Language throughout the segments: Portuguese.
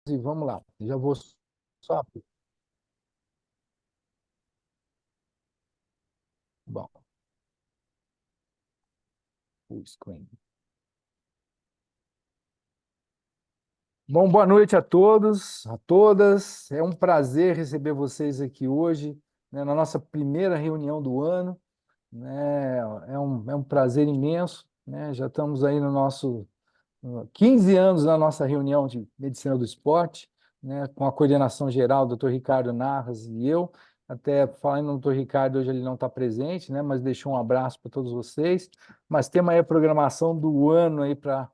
e vamos lá. Já vou só. Bom, full screen. Bom, boa noite a todos, a todas. É um prazer receber vocês aqui hoje, né, na nossa primeira reunião do ano, né? É um prazer imenso, né? Já estamos aí no nosso 15 anos na nossa reunião de medicina do esporte, né, com a coordenação geral do Dr. Ricardo Narras e eu. Até falando no Dr. Ricardo, hoje ele não está presente, né, mas deixou um abraço para todos vocês. Mas temos aí a programação do ano aí para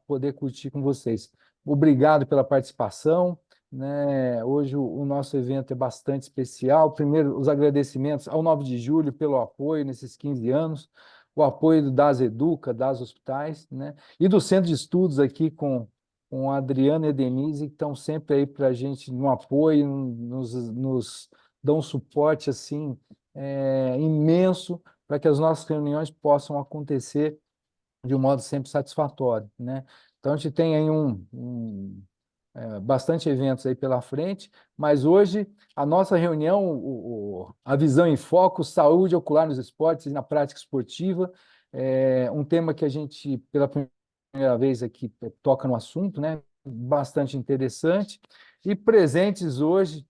poder curtir com vocês. Obrigado pela participação, né? Hoje o nosso evento é bastante especial. Primeiro, os agradecimentos ao 9 de julho pelo apoio nesses 15 anos, o apoio do Das Educa, das Hospitais, né? E do Centro de Estudos aqui com a Adriana e a Denise, que estão sempre aí para a gente no apoio, nos dão um suporte assim imenso para que as nossas reuniões possam acontecer de um modo sempre satisfatório, né? Então a gente tem aí bastante eventos aí pela frente, mas hoje a nossa reunião, a visão em foco, saúde ocular nos esportes e na prática esportiva, é um tema que a gente, pela primeira vez aqui, toca no assunto, né? Bastante interessante. E presentes hoje,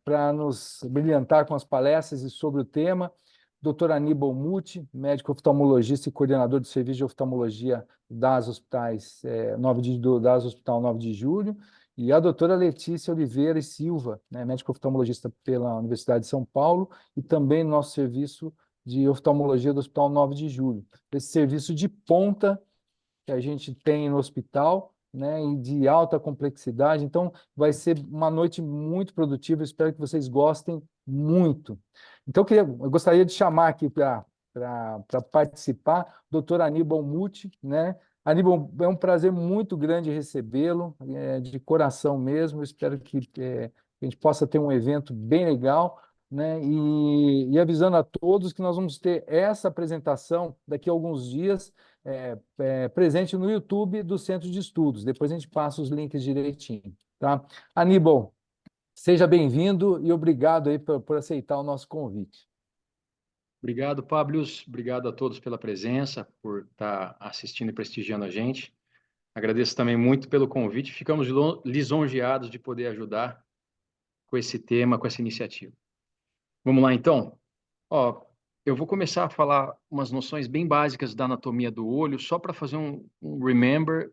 para nos brilhantar com as palestras e sobre o tema, Dr. Aníbal Muti, médico oftalmologista e coordenador do serviço de oftalmologia das hospitais 9 de Julho, e a doutora Letícia Oliveira e Silva, né, médica oftalmologista pela Universidade de São Paulo e também no nosso serviço de oftalmologia do Hospital 9 de Julho. Esse serviço de ponta que a gente tem no hospital, né, e de alta complexidade. Então, vai ser uma noite muito produtiva. Espero que vocês gostem muito. Então, eu gostaria de chamar aqui para participar o doutor Aníbal Muti, né? Aníbal, é um prazer muito grande recebê-lo, de coração mesmo. Eu espero que a gente possa ter um evento bem legal, né? E avisando a todos que nós vamos ter essa apresentação daqui a alguns dias, presente no YouTube do Centro de Estudos. Depois a gente passa os links direitinho, tá? Aníbal, seja bem-vindo e obrigado aí por aceitar o nosso convite. Obrigado, Pablo. Obrigado a todos pela presença, por estar assistindo e prestigiando a gente. Agradeço também muito pelo convite. Ficamos lisonjeados de poder ajudar com esse tema, com essa iniciativa. Vamos lá, então? Ó, eu vou começar a falar umas noções bem básicas da anatomia do olho, só para fazer um remember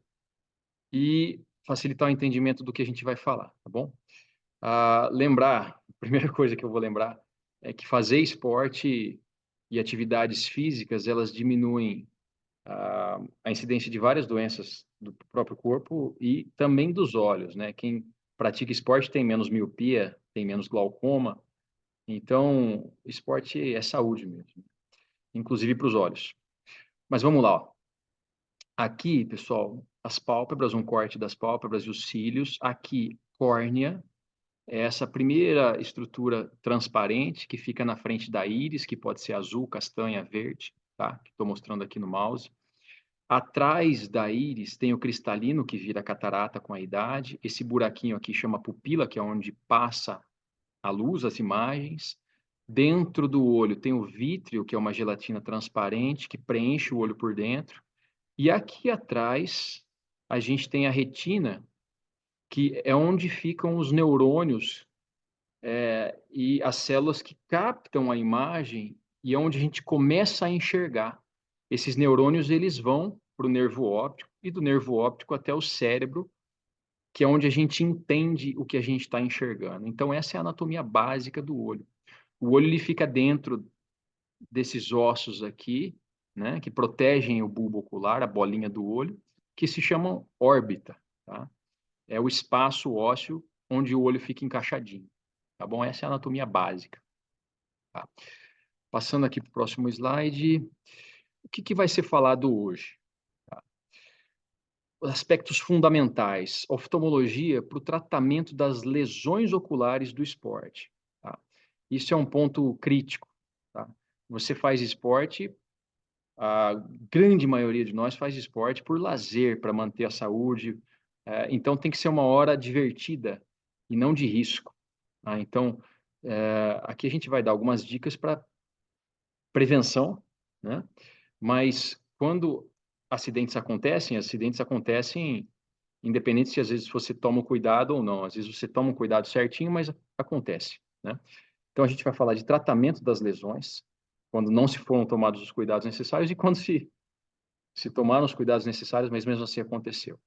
e facilitar o entendimento do que a gente vai falar, tá bom? Lembrar, a primeira coisa que eu vou lembrar é que fazer esporte e atividades físicas, elas diminuem a incidência de várias doenças do próprio corpo e também dos olhos, né? Quem pratica esporte tem menos miopia, tem menos glaucoma. Então, esporte é saúde mesmo, inclusive para os olhos. Mas vamos lá, ó. Aqui, pessoal, as pálpebras, um corte das pálpebras e os cílios. Aqui, córnea, é essa primeira estrutura transparente que fica na frente da íris, que pode ser azul, castanha, verde, tá? Que estou mostrando aqui no mouse. Atrás da íris tem o cristalino, que vira catarata com a idade. Esse buraquinho aqui chama pupila, que é onde passa a luz, as imagens. Dentro do olho tem o vítreo, que é uma gelatina transparente, que preenche o olho por dentro. E aqui atrás, a gente tem a retina, que é onde ficam os neurônios e as células que captam a imagem e é onde a gente começa a enxergar. Esses neurônios, eles vão para o nervo óptico e do nervo óptico até o cérebro, que é onde a gente entende o que a gente está enxergando. Então, essa é a anatomia básica do olho. O olho ele fica dentro desses ossos aqui, né, que protegem o bulbo ocular, a bolinha do olho, que se chamam órbita, tá? É o espaço ósseo onde o olho fica encaixadinho, tá bom? Essa é a anatomia básica, tá? Passando aqui para o próximo slide, o que vai ser falado hoje? Tá? Aspectos fundamentais, oftalmologia para o tratamento das lesões oculares do esporte, tá? Isso é um ponto crítico, tá? Você faz esporte, a grande maioria de nós faz esporte por lazer, para manter a saúde, Então, tem que ser uma hora divertida e não de risco. Tá? Então, aqui a gente vai dar algumas dicas para prevenção, né? Mas quando acidentes acontecem independente se às vezes você toma o cuidado ou não. Às vezes você toma um cuidado certinho, mas acontece, né? Então, a gente vai falar de tratamento das lesões, quando não se foram tomados os cuidados necessários e quando se tomaram os cuidados necessários, mas mesmo assim aconteceu.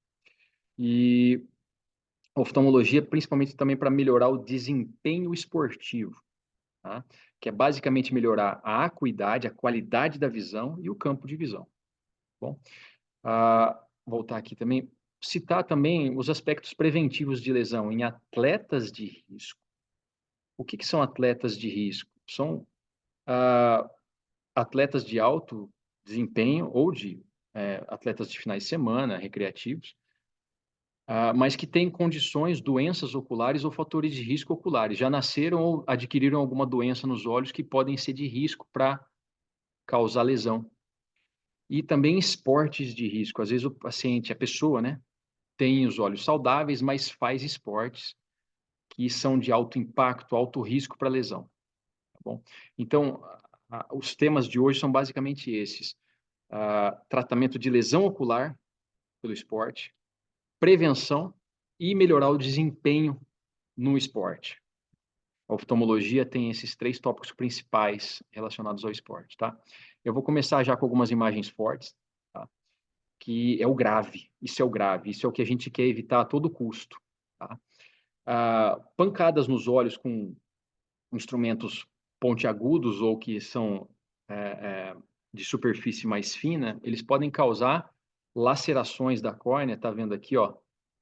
E oftalmologia, principalmente também para melhorar o desempenho esportivo, tá? Que é basicamente melhorar a acuidade, a qualidade da visão e o campo de visão. Bom, voltar aqui também, citar também os aspectos preventivos de lesão em atletas de risco. O que são atletas de risco? São atletas de alto desempenho ou atletas de finais de semana, recreativos, mas que têm condições, doenças oculares ou fatores de risco oculares. Já nasceram ou adquiriram alguma doença nos olhos que podem ser de risco para causar lesão. E também esportes de risco. Às vezes o paciente, a pessoa, né, tem os olhos saudáveis, mas faz esportes que são de alto impacto, alto risco para lesão. Tá bom? Então, os temas de hoje são basicamente esses. Tratamento de lesão ocular pelo esporte, prevenção e melhorar o desempenho no esporte. A oftalmologia tem esses 3 tópicos principais relacionados ao esporte, tá? Eu vou começar já com algumas imagens fortes, tá? Que é o grave. Isso é o grave. Isso é o que a gente quer evitar a todo custo, tá? Pancadas nos olhos com instrumentos pontiagudos ou que são de superfície mais fina, eles podem causar lacerações da córnea. Tá vendo aqui, ó?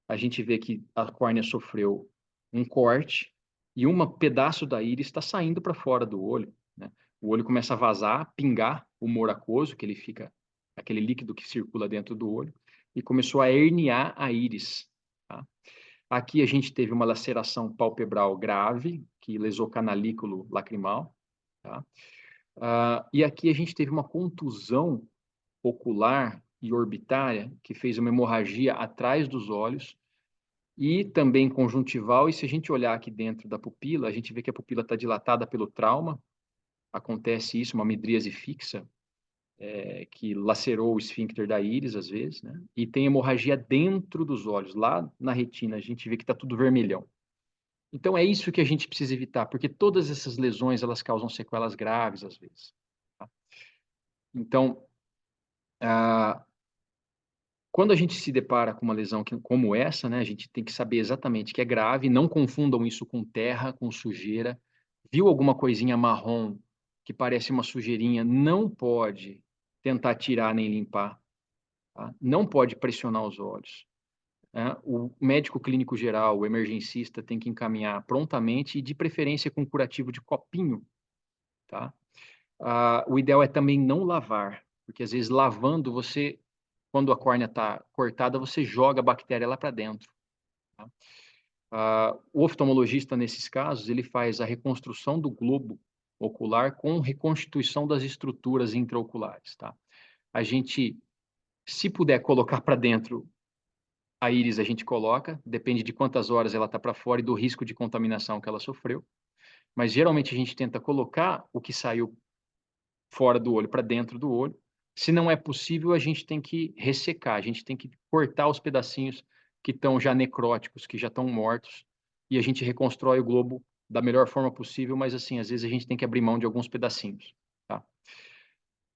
A gente vê que a córnea sofreu um corte e um pedaço da íris está saindo para fora do olho, né? O olho começa a vazar, pingar o humor aquoso, que ele fica, aquele líquido que circula dentro do olho, e começou a herniar a íris, tá? Aqui a gente teve uma laceração palpebral grave, que lesou canalículo lacrimal, tá? E aqui a gente teve uma contusão ocular e orbitária, que fez uma hemorragia atrás dos olhos, e também conjuntival. E se a gente olhar aqui dentro da pupila, a gente vê que a pupila está dilatada pelo trauma. Acontece isso, uma midríase fixa, que lacerou o esfíncter da íris, às vezes, né? E tem hemorragia dentro dos olhos, lá na retina, a gente vê que está tudo vermelhão. Então, é isso que a gente precisa evitar, porque todas essas lesões, elas causam sequelas graves, às vezes, tá? Então, quando a gente se depara com uma lesão como essa, né, a gente tem que saber exatamente que é grave, não confundam isso com terra, com sujeira. Viu alguma coisinha marrom que parece uma sujeirinha, não pode tentar tirar nem limpar, tá? Não pode pressionar os olhos, né? O médico clínico geral, o emergencista, tem que encaminhar prontamente e de preferência com curativo de copinho, tá? O ideal é também não lavar, porque às vezes lavando você, quando a córnea está cortada, você joga a bactéria lá para dentro, tá? O oftalmologista, nesses casos, ele faz a reconstrução do globo ocular com reconstituição das estruturas intraoculares, tá? A gente, se puder colocar para dentro a íris, a gente coloca, depende de quantas horas ela está para fora e do risco de contaminação que ela sofreu, mas geralmente a gente tenta colocar o que saiu fora do olho para dentro do olho. Se não é possível, a gente tem que ressecar, a gente tem que cortar os pedacinhos que estão já necróticos, que já estão mortos, e a gente reconstrói o globo da melhor forma possível, mas assim, às vezes a gente tem que abrir mão de alguns pedacinhos, tá?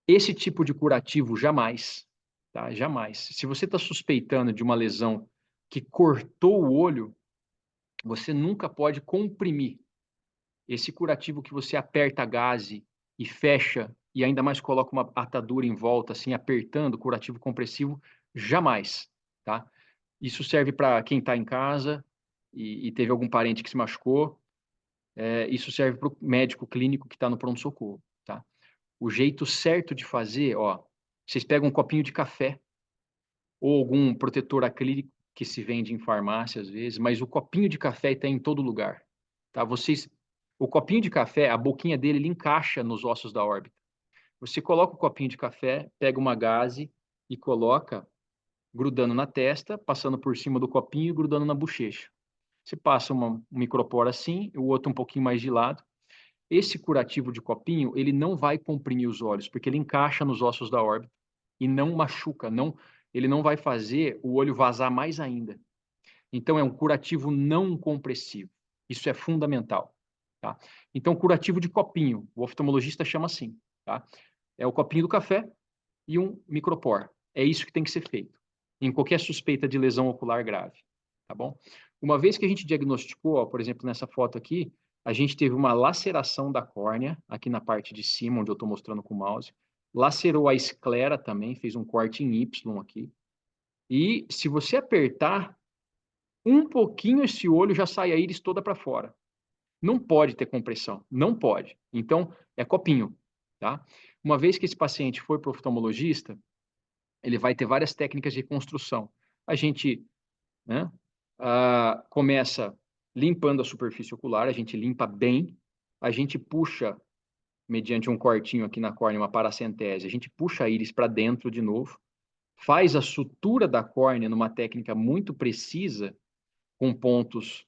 Esse tipo de curativo jamais, tá? Jamais. Se você está suspeitando de uma lesão que cortou o olho, você nunca pode comprimir. Esse curativo que você aperta a gaze e fecha, e ainda mais coloca uma atadura em volta, assim, apertando, curativo compressivo, jamais, tá? Isso serve para quem está em casa e teve algum parente que se machucou. Isso serve para o médico clínico que está no pronto-socorro, tá? O jeito certo de fazer, ó, vocês pegam um copinho de café ou algum protetor acrílico que se vende em farmácia às vezes, mas o copinho de café está em todo lugar, tá? O copinho de café, a boquinha dele, ele encaixa nos ossos da órbita. Você coloca o copinho de café, pega uma gaze e coloca grudando na testa, passando por cima do copinho e grudando na bochecha. Você passa um micropor assim, o outro um pouquinho mais de lado. Esse curativo de copinho, ele não vai comprimir os olhos, porque ele encaixa nos ossos da órbita e não machuca, ele não vai fazer o olho vazar mais ainda. Então, é um curativo não compressivo. Isso é fundamental. Tá? Então, curativo de copinho, o oftalmologista chama assim. Tá? É o copinho do café e um micropor. É isso que tem que ser feito, em qualquer suspeita de lesão ocular grave. Tá bom? Uma vez que a gente diagnosticou, ó, por exemplo, nessa foto aqui, a gente teve uma laceração da córnea, aqui na parte de cima, onde eu estou mostrando com o mouse. Lacerou a esclera também, fez um corte em Y aqui. E se você apertar um pouquinho, esse olho já sai a íris toda para fora. Não pode ter compressão, não pode. Então, é copinho, tá? Uma vez que esse paciente foi para o oftalmologista, ele vai ter várias técnicas de reconstrução. A gente, né, começa limpando a superfície ocular, a gente limpa bem, a gente puxa, mediante um cortinho aqui na córnea, uma paracentese, a gente puxa a íris para dentro de novo, faz a sutura da córnea numa técnica muito precisa, com pontos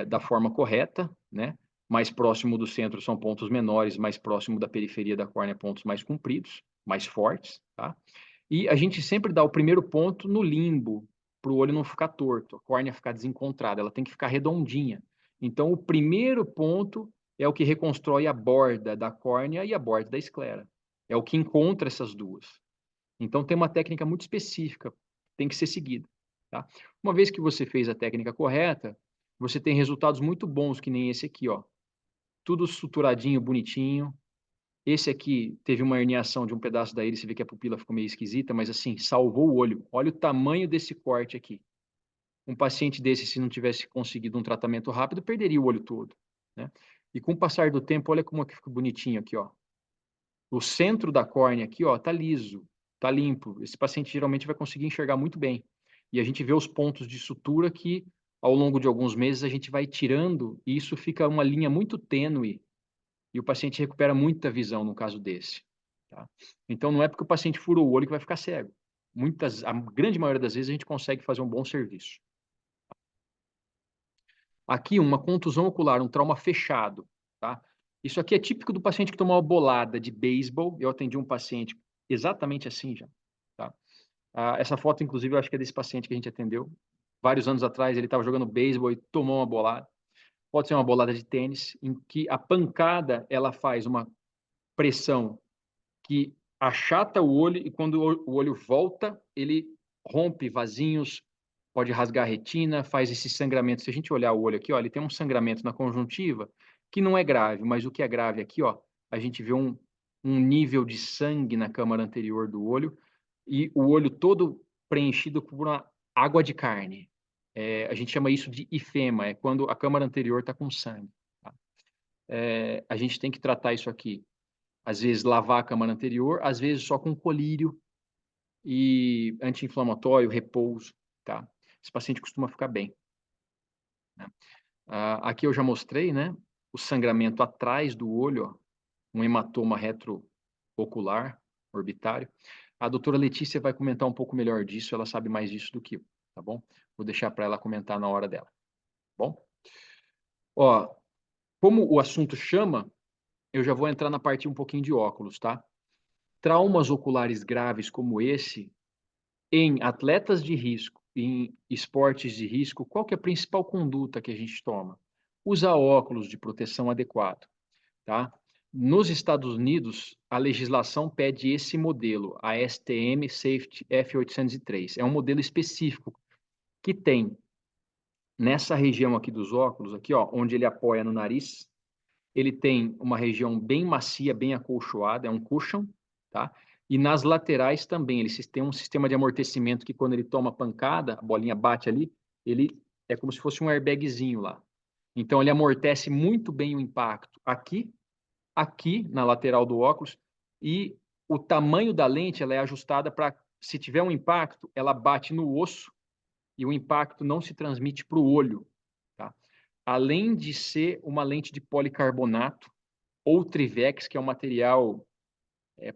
da forma correta, né? Mais próximo do centro são pontos menores, mais próximo da periferia da córnea, pontos mais compridos, mais fortes, tá? E a gente sempre dá o primeiro ponto no limbo, para o olho não ficar torto, a córnea ficar desencontrada, ela tem que ficar redondinha. Então, o primeiro ponto é o que reconstrói a borda da córnea e a borda da esclera. É o que encontra essas duas. Então, tem uma técnica muito específica, tem que ser seguida. Tá? Uma vez que você fez a técnica correta, você tem resultados muito bons, que nem esse aqui, ó. Tudo suturadinho, bonitinho. Esse aqui teve uma herniação de um pedaço da íris, você vê que a pupila ficou meio esquisita, mas assim, salvou o olho. Olha o tamanho desse corte aqui. Um paciente desse, se não tivesse conseguido um tratamento rápido, perderia o olho todo, né? E com o passar do tempo, olha como é que ficou bonitinho aqui, ó. O centro da córnea aqui, ó, tá liso, tá limpo. Esse paciente geralmente vai conseguir enxergar muito bem. E a gente vê os pontos de sutura que, ao longo de alguns meses, a gente vai tirando e isso fica uma linha muito tênue e o paciente recupera muita visão no caso desse. Tá? Então, não é porque o paciente furou o olho que vai ficar cego. A grande maioria das vezes, a gente consegue fazer um bom serviço. Aqui, uma contusão ocular, um trauma fechado, tá? Isso aqui é típico do paciente que tomou uma bolada de beisebol. Eu atendi um paciente exatamente assim já, tá? Essa foto, inclusive, eu acho que é desse paciente que a gente atendeu. Vários anos atrás, ele estava jogando beisebol e tomou uma bolada. Pode ser uma bolada de tênis, em que a pancada, ela faz uma pressão que achata o olho e quando o olho volta, ele rompe vasinhos, pode rasgar a retina, faz esse sangramento. Se a gente olhar o olho aqui, ó, ele tem um sangramento na conjuntiva que não é grave, mas o que é grave aqui, ó, a gente vê um nível de sangue na câmara anterior do olho e o olho todo preenchido por uma água de carne. A gente chama isso de ifema, é quando a câmara anterior está com sangue. Tá? A gente tem que tratar isso aqui. Às vezes lavar a câmara anterior, às vezes só com colírio e anti-inflamatório, repouso, tá? Esse paciente costuma ficar bem. Né? Aqui eu já mostrei, né? O sangramento atrás do olho, ó, um hematoma retroocular, orbitário. A doutora Letícia vai comentar um pouco melhor disso, ela sabe mais disso do que eu, tá bom? Vou deixar para ela comentar na hora dela, tá bom? Ó, como o assunto chama, eu já vou entrar na parte um pouquinho de óculos, tá? Traumas oculares graves como esse, em atletas de risco, em esportes de risco, qual que é a principal conduta que a gente toma? Usar óculos de proteção adequado, tá? Nos Estados Unidos, a legislação pede esse modelo, a STM Safety F803. É um modelo específico que tem nessa região aqui dos óculos, aqui, ó, onde ele apoia no nariz, ele tem uma região bem macia, bem acolchoada, é um cushion, tá? E nas laterais também, ele tem um sistema de amortecimento que quando ele toma pancada, a bolinha bate ali, ele é como se fosse um airbagzinho lá. Então ele amortece muito bem o impacto aqui na lateral do óculos e o tamanho da lente ela é ajustada para se tiver um impacto, ela bate no osso e o impacto não se transmite para o olho, tá? Além de ser uma lente de policarbonato ou Trivex, que é um material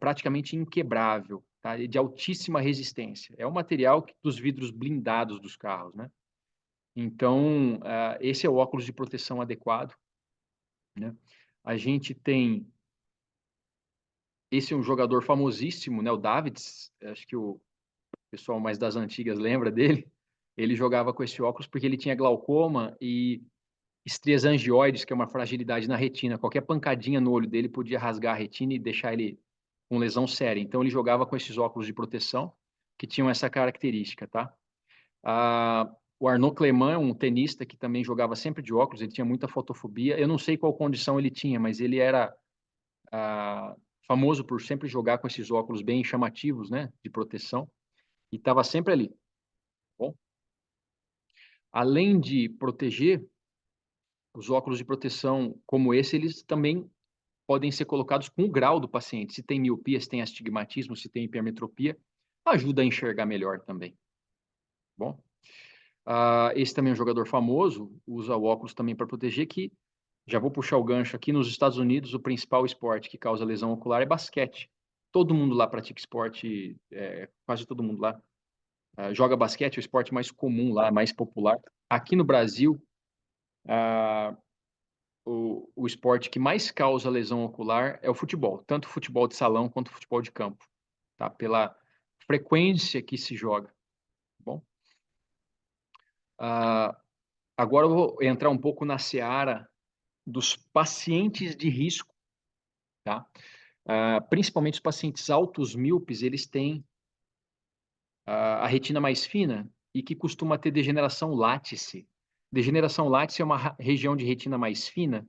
praticamente inquebrável. tá? E de altíssima resistência. É o material dos vidros blindados dos carros, né? Então, esse é o óculos de proteção adequado, né? A gente tem... Esse é um jogador famosíssimo, né? O Davids, acho que o pessoal mais das antigas lembra dele. Ele jogava com esse óculos porque ele tinha glaucoma e estrias angioides, que é uma fragilidade na retina. Qualquer pancadinha no olho dele podia rasgar a retina e deixar ele com lesão séria. Então, ele jogava com esses óculos de proteção que tinham essa característica, tá? O Arnaud Clément é um tenista que também jogava sempre de óculos, ele tinha muita fotofobia. Eu não sei qual condição ele tinha, mas ele era famoso por sempre jogar com esses óculos bem chamativos, né, de proteção, e estava sempre ali. Bom, além de proteger, os óculos de proteção como esse, eles também podem ser colocados com o grau do paciente. Se tem miopia, se tem astigmatismo, se tem hipermetropia, ajuda a enxergar melhor também. Bom, esse também é um jogador famoso, usa o óculos também para proteger, que, já vou puxar o gancho aqui, nos Estados Unidos, o principal esporte que causa lesão ocular é basquete. Todo mundo lá pratica esporte, quase todo mundo lá joga basquete, é o esporte mais comum lá, mais popular. Aqui no Brasil, o esporte que mais causa lesão ocular é o futebol, tanto o futebol de salão quanto o futebol de campo, tá? Pela frequência que se joga. Bom, agora eu vou entrar um pouco na seara dos pacientes de risco, tá? Principalmente os pacientes altos míopes, eles têm a retina mais fina e que costuma ter degeneração látice. Degeneração látice é uma região de retina mais fina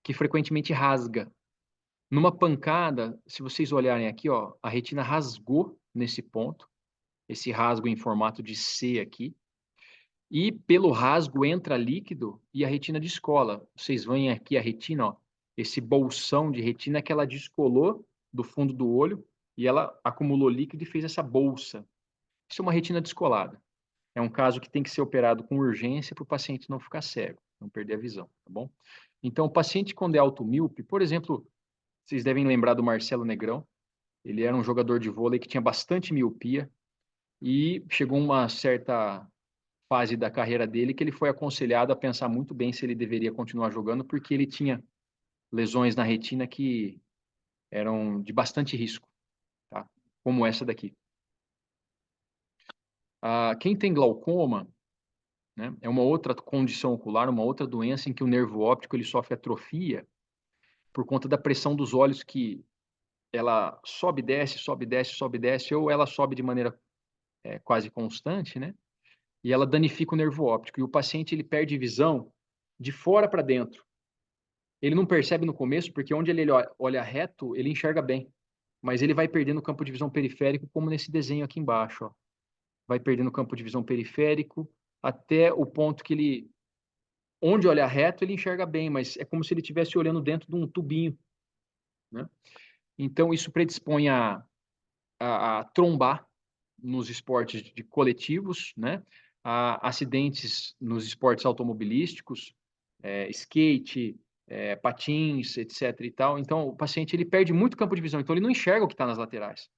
que frequentemente rasga. Numa pancada, se vocês olharem aqui, ó, a retina rasgou nesse ponto, esse rasgo em formato de C aqui, e pelo rasgo entra líquido e a retina descola. Vocês veem aqui a retina, ó, esse bolsão de retina que ela descolou do fundo do olho e ela acumulou líquido e fez essa bolsa. Isso é uma retina descolada. É um caso que tem que ser operado com urgência para o paciente não ficar cego, não perder a visão, tá bom? Então, o paciente quando é automíope, por exemplo, vocês devem lembrar do Marcelo Negrão, ele era um jogador de vôlei que tinha bastante miopia e chegou uma certa fase da carreira dele que ele foi aconselhado a pensar muito bem se ele deveria continuar jogando, porque ele tinha lesões na retina que eram de bastante risco, tá? Como essa daqui. Quem tem glaucoma, né, é uma outra condição ocular, uma outra doença em que o nervo óptico ele sofre atrofia por conta da pressão dos olhos que ela sobe, desce, sobe, desce, sobe, desce, ou ela sobe de maneira quase constante, né? E ela danifica o nervo óptico. E o paciente ele perde visão de fora para dentro. Ele não percebe no começo, porque onde ele olha reto, ele enxerga bem. Mas ele vai perdendo o campo de visão periférico, como nesse desenho aqui embaixo, ó. Vai perdendo o campo de visão periférico até o ponto que ele, onde olha reto, ele enxerga bem, mas é como se ele estivesse olhando dentro de um tubinho, né? Então, isso predispõe a trombar nos esportes de coletivos, né? Acidentes nos esportes automobilísticos, skate, patins, etc. e tal. Então, o paciente ele perde muito campo de visão, então ele não enxerga o que está nas laterais.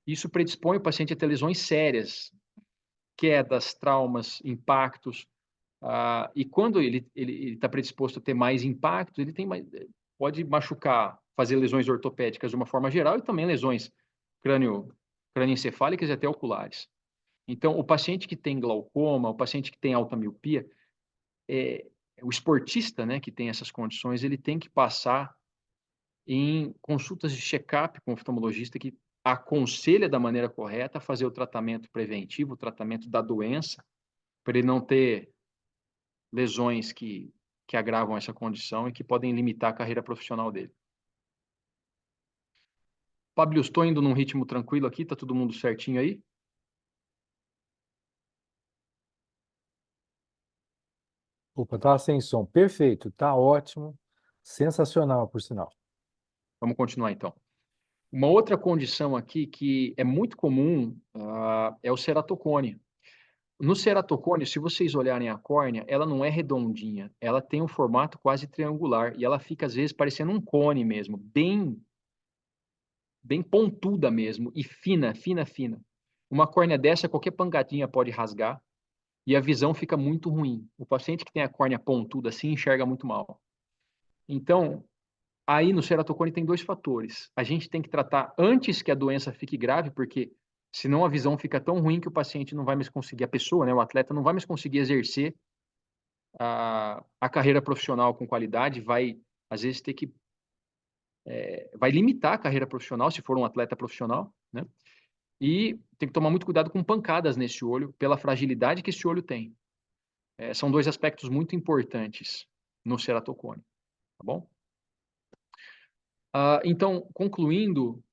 Isso predispõe o paciente a ter lesões sérias, quedas, traumas, impactos. E quando ele está predisposto a ter mais impactos, ele tem mais, pode machucar, fazer lesões ortopédicas de uma forma geral e também lesões crânioencefálicas e até oculares. Então, o paciente que tem glaucoma, o paciente que tem alta miopia, o esportista, né, que tem essas condições, ele tem que passar em consultas de check-up com o oftalmologista que aconselha da maneira correta a fazer o tratamento preventivo, o tratamento da doença, para ele não ter lesões que agravam essa condição e que podem limitar a carreira profissional dele. Pablo, estou indo num ritmo tranquilo aqui, tá todo mundo certinho aí? Opa, tá sem som. Perfeito, tá ótimo. Sensacional, por sinal. Vamos continuar então. Uma outra condição aqui que é muito comum é o ceratocone. No ceratocone, se vocês olharem a córnea, ela não é redondinha, ela tem um formato quase triangular e ela fica às vezes parecendo um cone mesmo, bem pontuda mesmo, e fina, fina, fina. Uma córnea dessa, qualquer pancadinha pode rasgar, e a visão fica muito ruim. O paciente que tem a córnea pontuda assim enxerga muito mal. Então, aí no ceratocone tem dois fatores. A gente tem que tratar antes que a doença fique grave, porque senão a visão fica tão ruim que o paciente não vai mais conseguir, a pessoa, né, o atleta não vai mais conseguir exercer a carreira profissional com qualidade, vai às vezes ter que vai limitar a carreira profissional se for um atleta profissional, né? E tem que tomar muito cuidado com pancadas nesse olho, pela fragilidade que esse olho tem. São dois aspectos muito importantes no ceratocone, tá bom? Então, concluindo,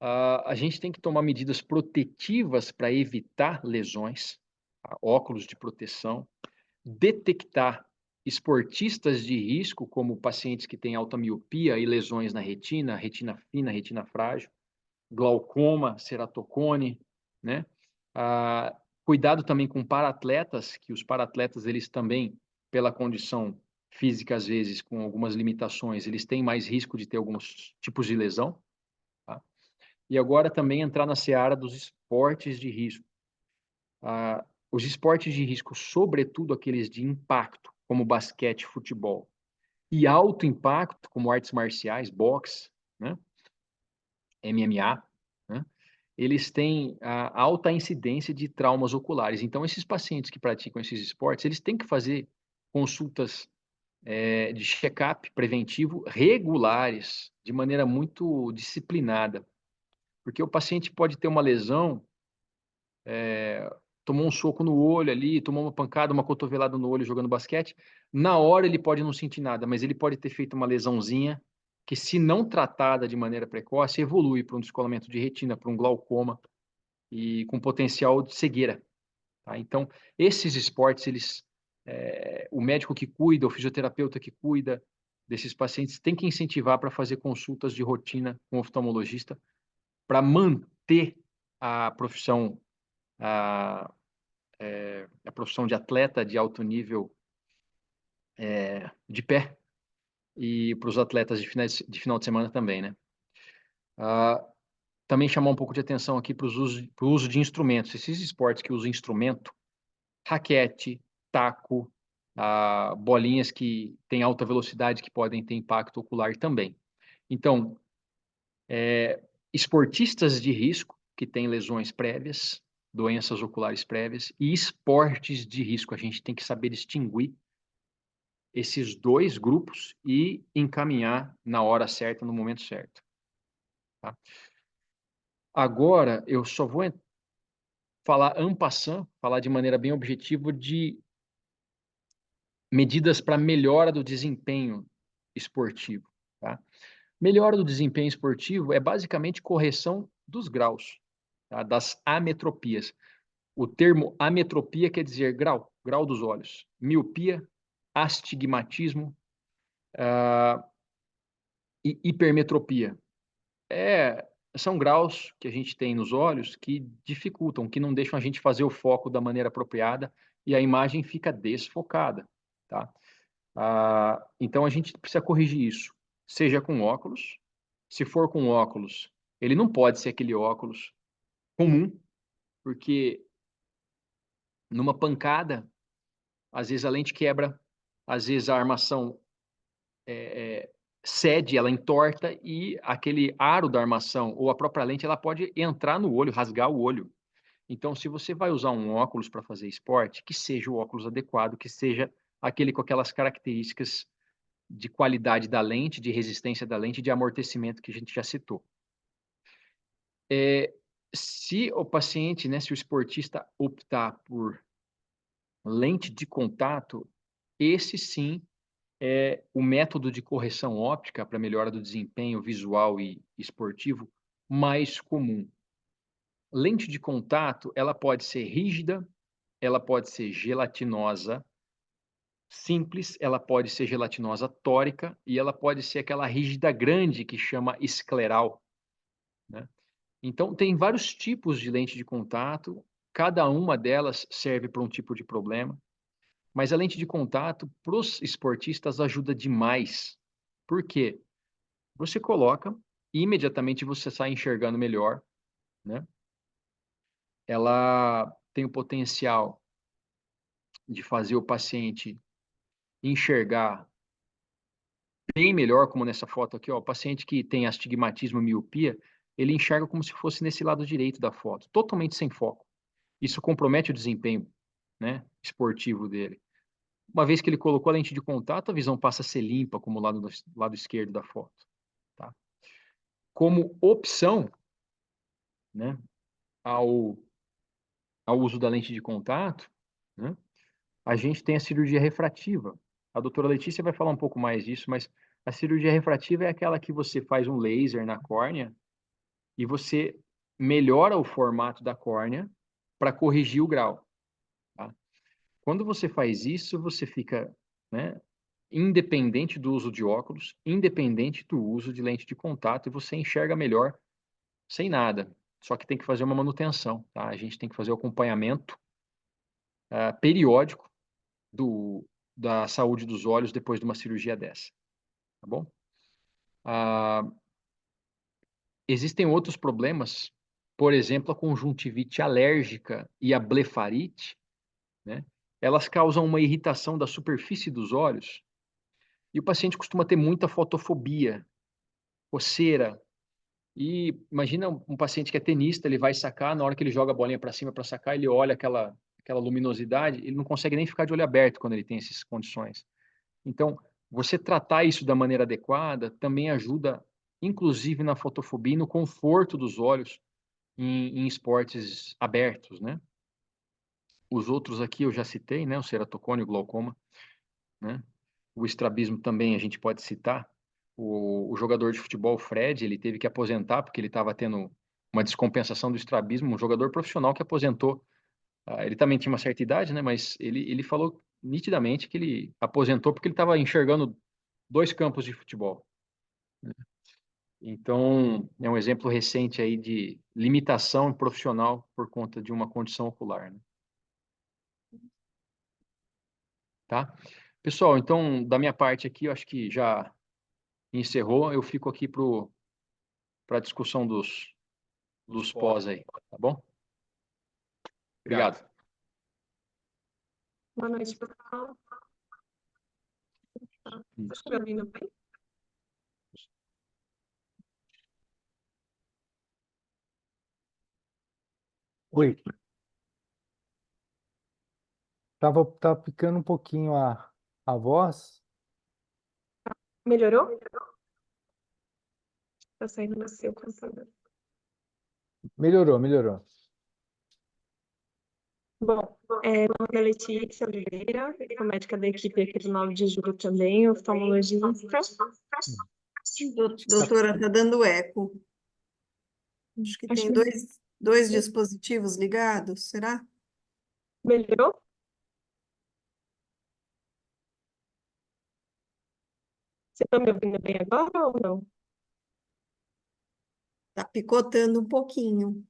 a gente tem que tomar medidas protetivas para evitar lesões, tá? Óculos de proteção, detectar esportistas de risco, como pacientes que têm alta miopia e lesões na retina, retina fina, retina frágil, glaucoma, ceratocone, né? Cuidado também com para-atletas, que os para-atletas, eles também, pela condição física, às vezes, com algumas limitações, eles têm mais risco de ter alguns tipos de lesão, tá? E agora também entrar na seara dos esportes de risco. Os esportes de risco, sobretudo aqueles de impacto, como basquete, futebol, e alto impacto, como artes marciais, boxe, né? MMA, né? Eles têm a alta incidência de traumas oculares. Então, esses pacientes que praticam esses esportes, eles têm que fazer consultas de check-up preventivo regulares, de maneira muito disciplinada, porque o paciente pode ter uma lesão, tomou um soco no olho ali, tomou uma pancada, uma cotovelada no olho jogando basquete, na hora ele pode não sentir nada, mas ele pode ter feito uma lesãozinha que, se não tratada de maneira precoce, evolui para um descolamento de retina, para um glaucoma e com potencial de cegueira, tá? Então, esses esportes, o médico que cuida, o fisioterapeuta que cuida desses pacientes tem que incentivar para fazer consultas de rotina com o oftalmologista para manter a profissão, a, a profissão de atleta de alto nível de pé, e para os atletas de final de semana também, né? Também chamar um pouco de atenção aqui para o uso de instrumentos. Esses esportes que usam instrumento, raquete, taco, bolinhas que têm alta velocidade, que podem ter impacto ocular também. Então, esportistas de risco, que têm lesões prévias, doenças oculares prévias, e esportes de risco. A gente tem que saber distinguir esses dois grupos e encaminhar na hora certa, no momento certo, tá? Agora, eu só vou falar en passant, falar de maneira bem objetiva de medidas para melhora do desempenho esportivo, tá? Melhora do desempenho esportivo é basicamente correção dos graus, tá? Das ametropias. O termo ametropia quer dizer grau, grau dos olhos. Miopia, astigmatismo, e hipermetropia. São graus que a gente tem nos olhos que dificultam, que não deixam a gente fazer o foco da maneira apropriada e a imagem fica desfocada, tá? Então a gente precisa corrigir isso, seja com óculos. Se for com óculos, ele não pode ser aquele óculos comum, porque numa pancada, às vezes a lente quebra, às vezes a armação cede, ela entorta e aquele aro da armação ou a própria lente, ela pode entrar no olho, rasgar o olho. Então, se você vai usar um óculos para fazer esporte, que seja o óculos adequado, que seja aquele com aquelas características de qualidade da lente, de resistência da lente, de amortecimento que a gente já citou. Se o paciente, né, se o esportista optar por lente de contato, esse sim é o método de correção óptica para melhora do desempenho visual e esportivo mais comum. Lente de contato, ela pode ser rígida, ela pode ser gelatinosa simples, ela pode ser gelatinosa tórica e ela pode ser aquela rígida grande que chama escleral, né? Então, tem vários tipos de lente de contato, cada uma delas serve para um tipo de problema, mas a lente de contato para os esportistas ajuda demais. Por quê? Você coloca imediatamente você sai enxergando melhor, né? Ela tem o potencial de fazer o paciente enxergar bem melhor, como nessa foto aqui, ó, o paciente que tem astigmatismo, miopia, ele enxerga como se fosse nesse lado direito da foto, totalmente sem foco. Isso compromete o desempenho, né, esportivo dele. Uma vez que ele colocou a lente de contato, a visão passa a ser limpa, como lado esquerdo da foto, tá? Como opção, né, ao, ao uso da lente de contato, né, a gente tem a cirurgia refrativa. A doutora Letícia vai falar um pouco mais disso, mas a cirurgia refrativa é aquela que você faz um laser na córnea e você melhora o formato da córnea para corrigir o grau, tá? Quando você faz isso, você fica, né, independente do uso de óculos, independente do uso de lente de contato, e você enxerga melhor sem nada. Só que tem que fazer uma manutenção, tá? A gente tem que fazer o acompanhamento periódico da saúde dos olhos depois de uma cirurgia dessa, tá bom? Ah, existem outros problemas, por exemplo, a conjuntivite alérgica e a blefarite, né? Elas causam uma irritação da superfície dos olhos e o paciente costuma ter muita fotofobia, coceira. E imagina um paciente que é tenista, ele vai sacar, na hora que ele joga a bolinha para cima para sacar, ele olha aquela luminosidade, ele não consegue nem ficar de olho aberto quando ele tem essas condições. Então, você tratar isso da maneira adequada também ajuda, inclusive na fotofobia e no conforto dos olhos em esportes abertos, né? Os outros aqui eu já citei, né? O ceratocone, o glaucoma, né? O estrabismo também a gente pode citar. O jogador de futebol, Fred, ele teve que aposentar porque ele estava tendo uma descompensação do estrabismo. Um jogador profissional que aposentou. Ele também tinha uma certa idade, né? Mas ele falou nitidamente que ele aposentou porque ele estava enxergando dois campos de futebol. Então, é um exemplo recente aí de limitação profissional por conta de uma condição ocular, né? Tá? Pessoal, então, da minha parte aqui, eu acho que já encerrou. Eu fico aqui para a discussão dos pós aí, tá bom? Obrigado. Boa noite, pessoal. Vocês estão me ouvindo bem? Oi. Tava picando um pouquinho a voz. Melhorou? Está saindo no seu computador. Melhorou, melhorou. Bom, meu nome é Letícia Oliveira, sou médica da equipe aqui do 9 de julho também, oftalmologista. Doutora, está dando eco. Acho que tem dois dispositivos ligados, será? Melhorou? Você está me ouvindo bem agora ou não? Está picotando um pouquinho.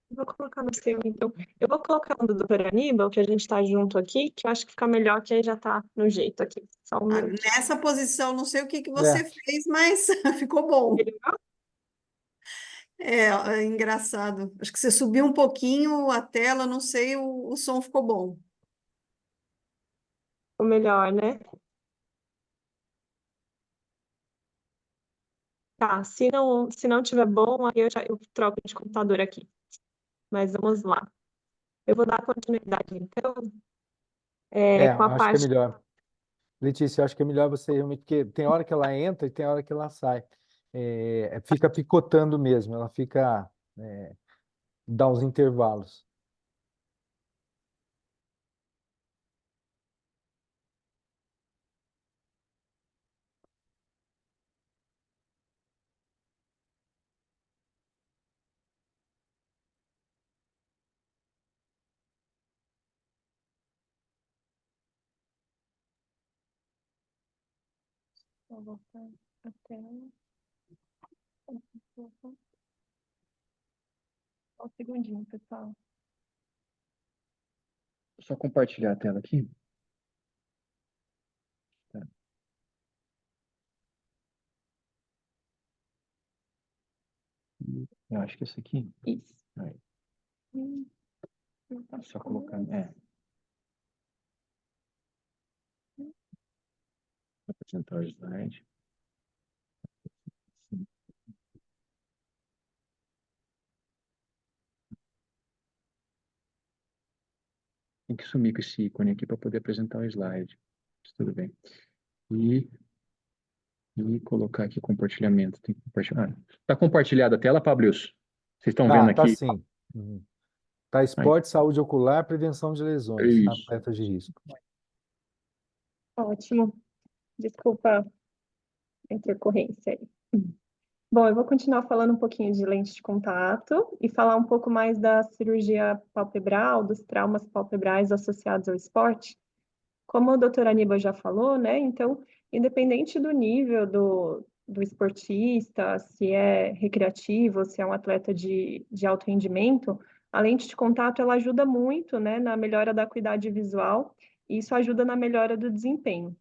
Vou colocar no seu, então. Eu vou colocar no do Dr. Aníbal, que a gente está junto aqui, que eu acho que fica melhor, que aí já está no jeito aqui. Só um minuto. Nessa posição, não sei o que É. você fez, mas ficou bom. Melhorou? É engraçado. Acho que você subiu um pouquinho a tela, não sei, o som ficou bom. Ou melhor, né? Tá, se não tiver bom, aí eu troco de computador aqui. Mas vamos lá. Eu vou dar continuidade, então, com a Acho que é parte. melhor. Letícia, eu acho que é melhor você realmente, porque tem hora que ela entra e tem hora que ela sai. Fica picotando mesmo, ela fica, dá uns intervalos. Vou voltar a tela. Só um segundinho, pessoal. Só compartilhar a tela aqui. Eu acho que isso aqui. Isso. Aí, Não tá só colocar. Apresentar o slide. Tem que sumir com esse ícone aqui para poder apresentar o slide. Mas tudo bem. E, e colocar aqui compartilhamento. Tem que compartilhar. Tá compartilhada a tela, Fabrius? Vocês estão vendo Tá aqui? sim. Uhum. Tá Aí, esporte, saúde ocular, prevenção de lesões, isso. atletas de risco. Ótimo. Desculpa a intercorrência aí. Bom, eu vou continuar falando um pouquinho de lente de contato e falar um pouco mais da cirurgia palpebral, dos traumas palpebrais associados ao esporte. Como a doutora Aníbal já falou, né? Então, independente do nível do esportista, se é recreativo, se é um atleta de alto rendimento, a lente de contato ela ajuda muito, né, na melhora da acuidade visual e isso ajuda na melhora do desempenho.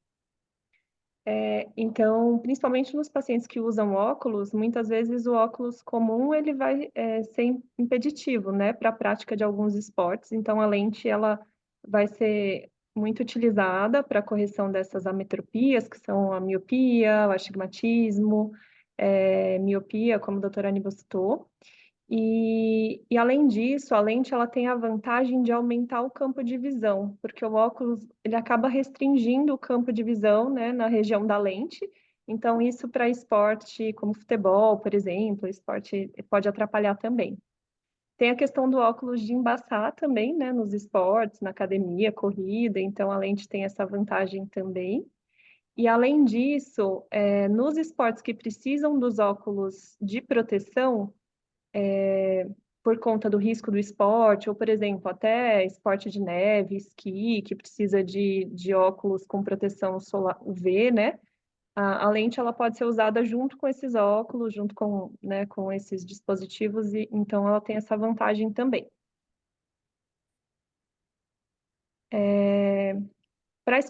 Então, principalmente nos pacientes que usam óculos, muitas vezes o óculos comum ele vai ser impeditivo, né, para a prática de alguns esportes. Então, a lente ela vai ser muito utilizada para a correção dessas ametropias, que são a miopia, o astigmatismo, miopia, como a doutora Aníbal citou. E além disso, a lente ela tem a vantagem de aumentar o campo de visão, porque o óculos ele acaba restringindo o campo de visão, né, na região da lente. Então, isso para esporte como futebol, por exemplo, esporte pode atrapalhar também. Tem a questão do óculos de embaçar também, né, nos esportes, na academia, corrida, então a lente tem essa vantagem também. E além disso, nos esportes que precisam dos óculos de proteção, por conta do risco do esporte, ou, por exemplo, até esporte de neve, esqui, que precisa de óculos com proteção solar UV, né? A lente ela pode ser usada junto com esses óculos, junto com, né, com esses dispositivos, e então ela tem essa vantagem também. Para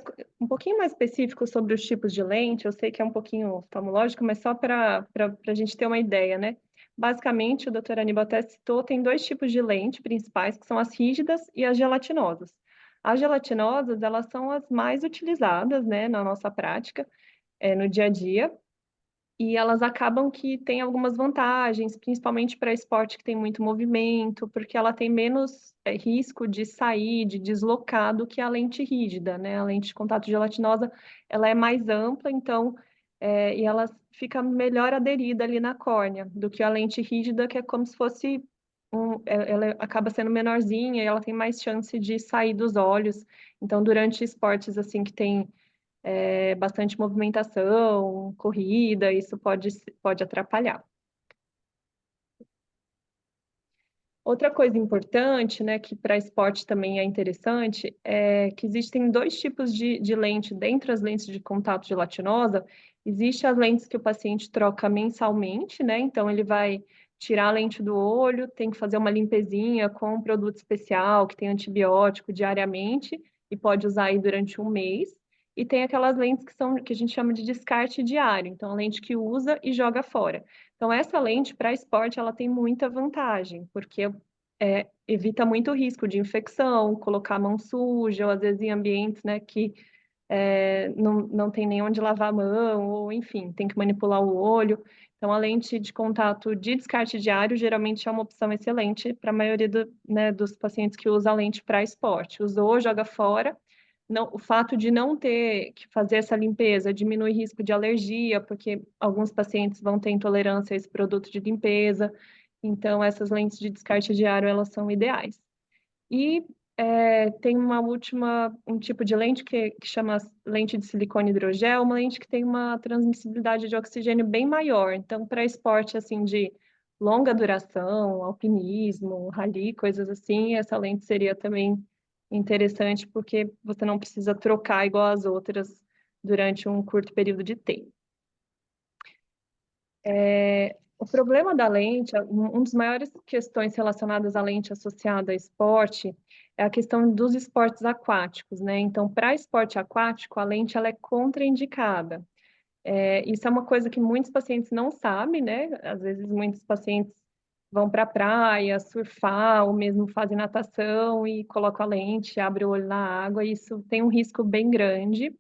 um pouquinho mais específico sobre os tipos de lente, eu sei que é um pouquinho oftalmológico, mas só para a gente ter uma ideia, né? Basicamente, o doutor Aníbal até citou, tem dois tipos de lente principais, que são as rígidas e as gelatinosas. As gelatinosas, elas são as mais utilizadas, né, na nossa prática, no dia a dia, e elas acabam que têm algumas vantagens, principalmente para esporte que tem muito movimento, porque ela tem menos risco de sair, de deslocar do que a lente rígida, né? A lente de contato gelatinosa, ela é mais ampla, então, e ela fica melhor aderida ali na córnea, do que a lente rígida, que é como se fosse ela acaba sendo menorzinha e ela tem mais chance de sair dos olhos. Então, durante esportes assim que tem bastante movimentação, corrida, isso pode atrapalhar. Outra coisa importante, né, que para esporte também é interessante, é que existem dois tipos de lente. Dentre as lentes de contato gelatinosa, existem as lentes que o paciente troca mensalmente, né, então ele vai tirar a lente do olho, tem que fazer uma limpezinha com um produto especial que tem antibiótico diariamente e pode usar aí durante um mês. E tem aquelas lentes que a gente chama de descarte diário, então a lente que usa e joga fora. Então, essa lente para esporte ela tem muita vantagem, porque evita muito risco de infecção, colocar a mão suja, ou às vezes em ambientes, né, que não tem nem onde lavar a mão, ou enfim, tem que manipular o olho. Então, a lente de contato de descarte diário geralmente é uma opção excelente para a maioria né, dos pacientes que usam a lente para esporte. Usou, joga fora. Não, o fato de não ter que fazer essa limpeza diminui risco de alergia, porque alguns pacientes vão ter intolerância a esse produto de limpeza. Então, essas lentes de descarte diário, elas são ideais. E tem um tipo de lente que chama lente de silicone hidrogel, uma lente que tem uma transmissibilidade de oxigênio bem maior. Então, para esporte assim de longa duração, alpinismo, rally, coisas assim, essa lente seria também interessante porque você não precisa trocar igual as outras durante um curto período de tempo. O problema da lente, um dos maiores questões relacionadas à lente associada a esporte é a questão dos esportes aquáticos, né? Então, para esporte aquático, a lente ela é contraindicada. Isso é uma coisa que muitos pacientes não sabem, né? Às vezes, muitos pacientes vão para a praia, surfar, ou mesmo fazem natação e colocam a lente, abre o olho na água, e isso tem um risco bem grande.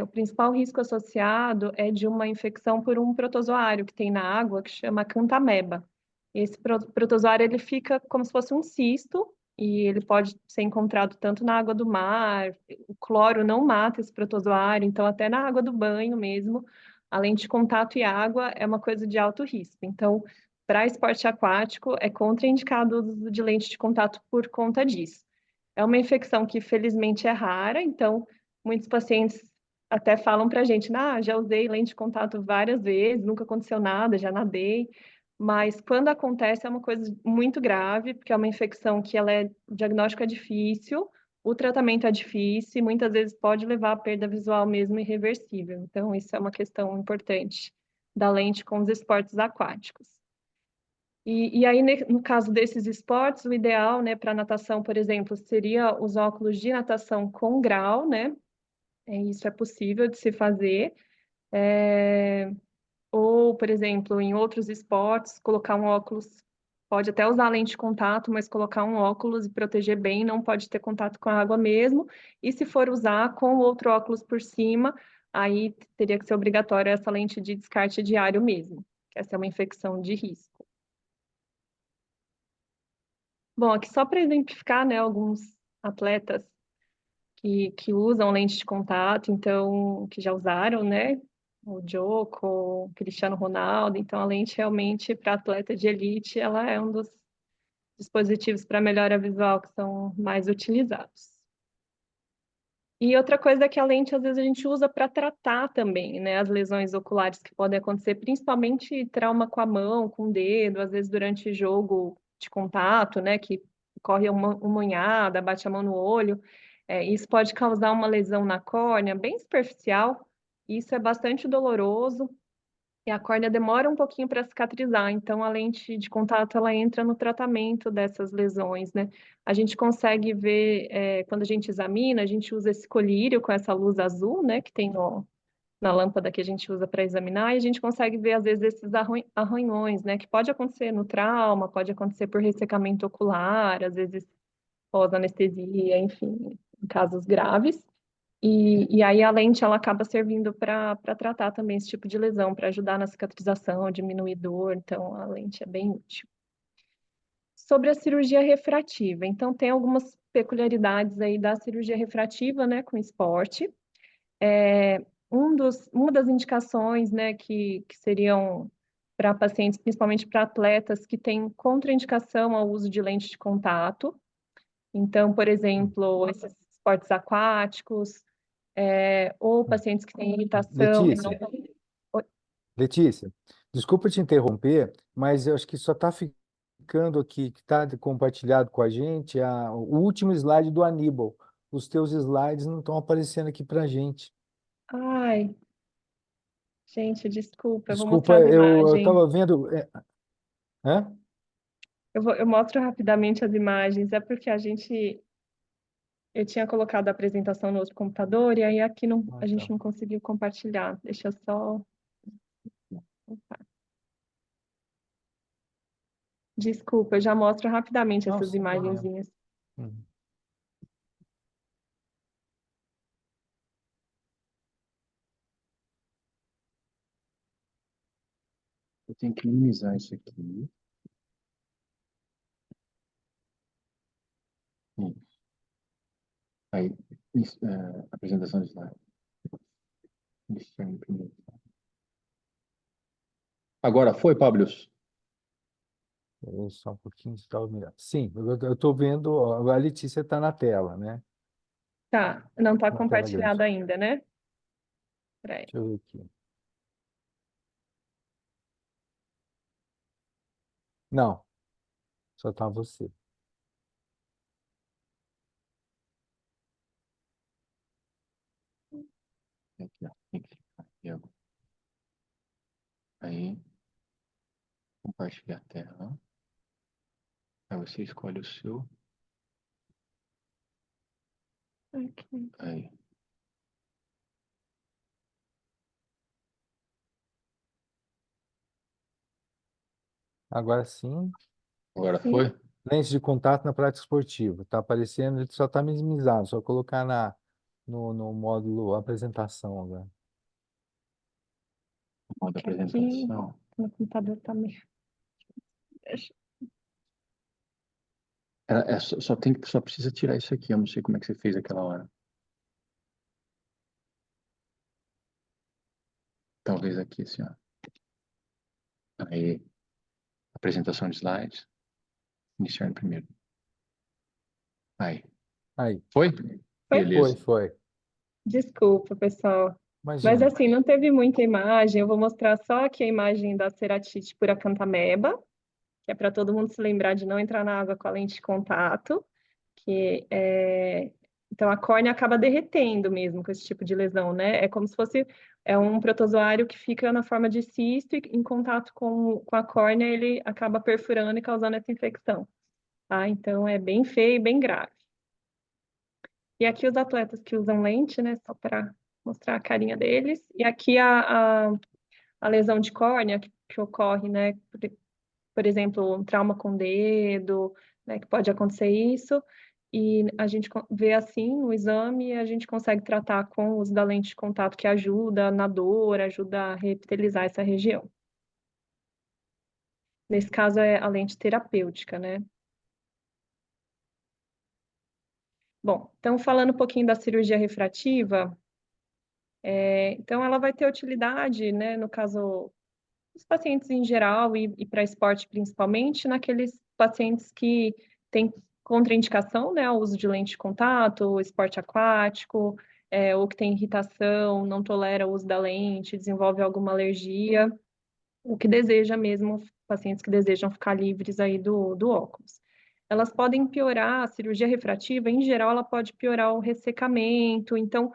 O principal risco associado é de uma infecção por um protozoário que tem na água, que chama cantameba. Esse protozoário ele fica como se fosse um cisto, e ele pode ser encontrado tanto na água do mar, o cloro não mata esse protozoário, então até na água do banho mesmo, além de contato e água, é uma coisa de alto risco. Então, para esporte aquático, é contraindicado o uso de lente de contato por conta disso. É uma infecção que felizmente é rara, então muitos pacientes até falam para a gente, já usei lente de contato várias vezes, nunca aconteceu nada, já nadei, mas quando acontece é uma coisa muito grave, porque é uma infecção que o diagnóstico é difícil, o tratamento é difícil, e muitas vezes pode levar à perda visual mesmo irreversível. Então, isso é uma questão importante da lente com os esportes aquáticos. E aí, no caso desses esportes, o ideal, né, para natação, por exemplo, seria os óculos de natação com grau, né? Isso é possível de se fazer. Ou, por exemplo, em outros esportes, colocar um óculos, pode até usar lente de contato, mas colocar um óculos e proteger bem, não pode ter contato com a água mesmo. E se for usar com outro óculos por cima, aí teria que ser obrigatório essa lente de descarte diário mesmo, que essa é uma infecção de risco. Bom, aqui só para exemplificar, né, alguns atletas que usam lente de contato, então, que já usaram, né? O Djoko, o Cristiano Ronaldo. Então, a lente realmente, para atleta de elite, ela é um dos dispositivos para melhora visual que são mais utilizados. E outra coisa é que a lente, às vezes, a gente usa para tratar também, né? As lesões oculares que podem acontecer, principalmente trauma com a mão, com o dedo, às vezes durante jogo de contato, né? Que corre uma unhada, bate a mão no olho. Isso pode causar uma lesão na córnea, bem superficial. Isso é bastante doloroso e a córnea demora um pouquinho para cicatrizar. Então, a lente de contato ela entra no tratamento dessas lesões, né? A gente consegue ver, quando a gente examina, a gente usa esse colírio com essa luz azul, né, que tem na lâmpada que a gente usa para examinar, e a gente consegue ver, às vezes, esses arranhões, né, que pode acontecer no trauma, pode acontecer por ressecamento ocular, às vezes pós-anestesia, enfim, em casos graves. E aí a lente ela acaba servindo para tratar também esse tipo de lesão, para ajudar na cicatrização, diminuir dor, então a lente é bem útil. Sobre a cirurgia refrativa, então tem algumas peculiaridades aí da cirurgia refrativa, né, com esporte. Uma das indicações, né, que seriam para pacientes, principalmente para atletas que têm contraindicação ao uso de lente de contato. Então, por exemplo, esses esportes aquáticos, ou pacientes que têm irritação. Letícia, Letícia, desculpa te interromper, mas eu acho que só está ficando aqui, que está compartilhado com a gente, o último slide do Aníbal. Os teus slides não estão aparecendo aqui para a gente. Ai, gente, desculpa, eu vou Desculpa, mostrar as eu imagens. estava vendo. Hã? Eu mostro rapidamente as imagens, é porque eu tinha colocado a apresentação no outro computador e aí aqui não, Ah, a tá. gente não conseguiu compartilhar. Deixa eu só. Desculpa, eu já mostro rapidamente Não, essas sem problema. imagenzinhas. Uhum. Eu tenho que minimizar isso aqui. Isso. Aí, apresentação de slide. Deixa eu imprimir. Agora foi, Pablo? Espera aí só um pouquinho, estava mirando. Sim, eu estou vendo, ó, a Letícia está na tela, né? Tá, não está Na tela grande. compartilhado ainda, né? Peraí. Deixa eu ver aqui. Não, só está você. Aqui, ó. Tem que clicar aqui agora. Aí, compartilhar a tela. Aí você escolhe o seu. Aqui. Aí. Agora sim. Agora Sim. foi? Lente de contato na prática esportiva. Está aparecendo, ele só está minimizado. Só colocar no módulo apresentação agora. Modo Aqui, apresentação. no computador tá meio... Só precisa tirar isso aqui. Eu não sei como é que você fez aquela hora. Talvez aqui, assim, ó. Aí, apresentação de slides. Iniciar no primeiro. Aí. Aí, Foi? Foi? foi, Beleza. foi. Desculpa, pessoal. Mas Imagina. assim, não teve muita imagem. Eu vou mostrar só aqui a imagem da ceratite por acanthameba, que é para todo mundo se lembrar de não entrar na água com a lente de contato, então a córnea acaba derretendo mesmo com esse tipo de lesão, né? É como se fosse um protozoário que fica na forma de cisto e em contato com a córnea ele acaba perfurando e causando essa infecção, tá? Então é bem feio e bem grave. E aqui os atletas que usam lente, né? Só para mostrar a carinha deles. E aqui a lesão de córnea que ocorre, né? Por exemplo, um trauma com o dedo, né? Que pode acontecer isso. E a gente vê assim no exame e a gente consegue tratar com o uso da lente de contato que ajuda na dor, ajuda a revitalizar essa região. Nesse caso é a lente terapêutica, né? Bom, então falando um pouquinho da cirurgia refrativa, então ela vai ter utilidade, né, no caso dos pacientes em geral e para esporte principalmente, naqueles pacientes que têm contraindicação, né, ao uso de lente de contato, esporte aquático, ou que tem irritação, não tolera o uso da lente, desenvolve alguma alergia, o que deseja mesmo, pacientes que desejam ficar livres aí do óculos. Elas podem piorar, a cirurgia refrativa, em geral, ela pode piorar o ressecamento, então,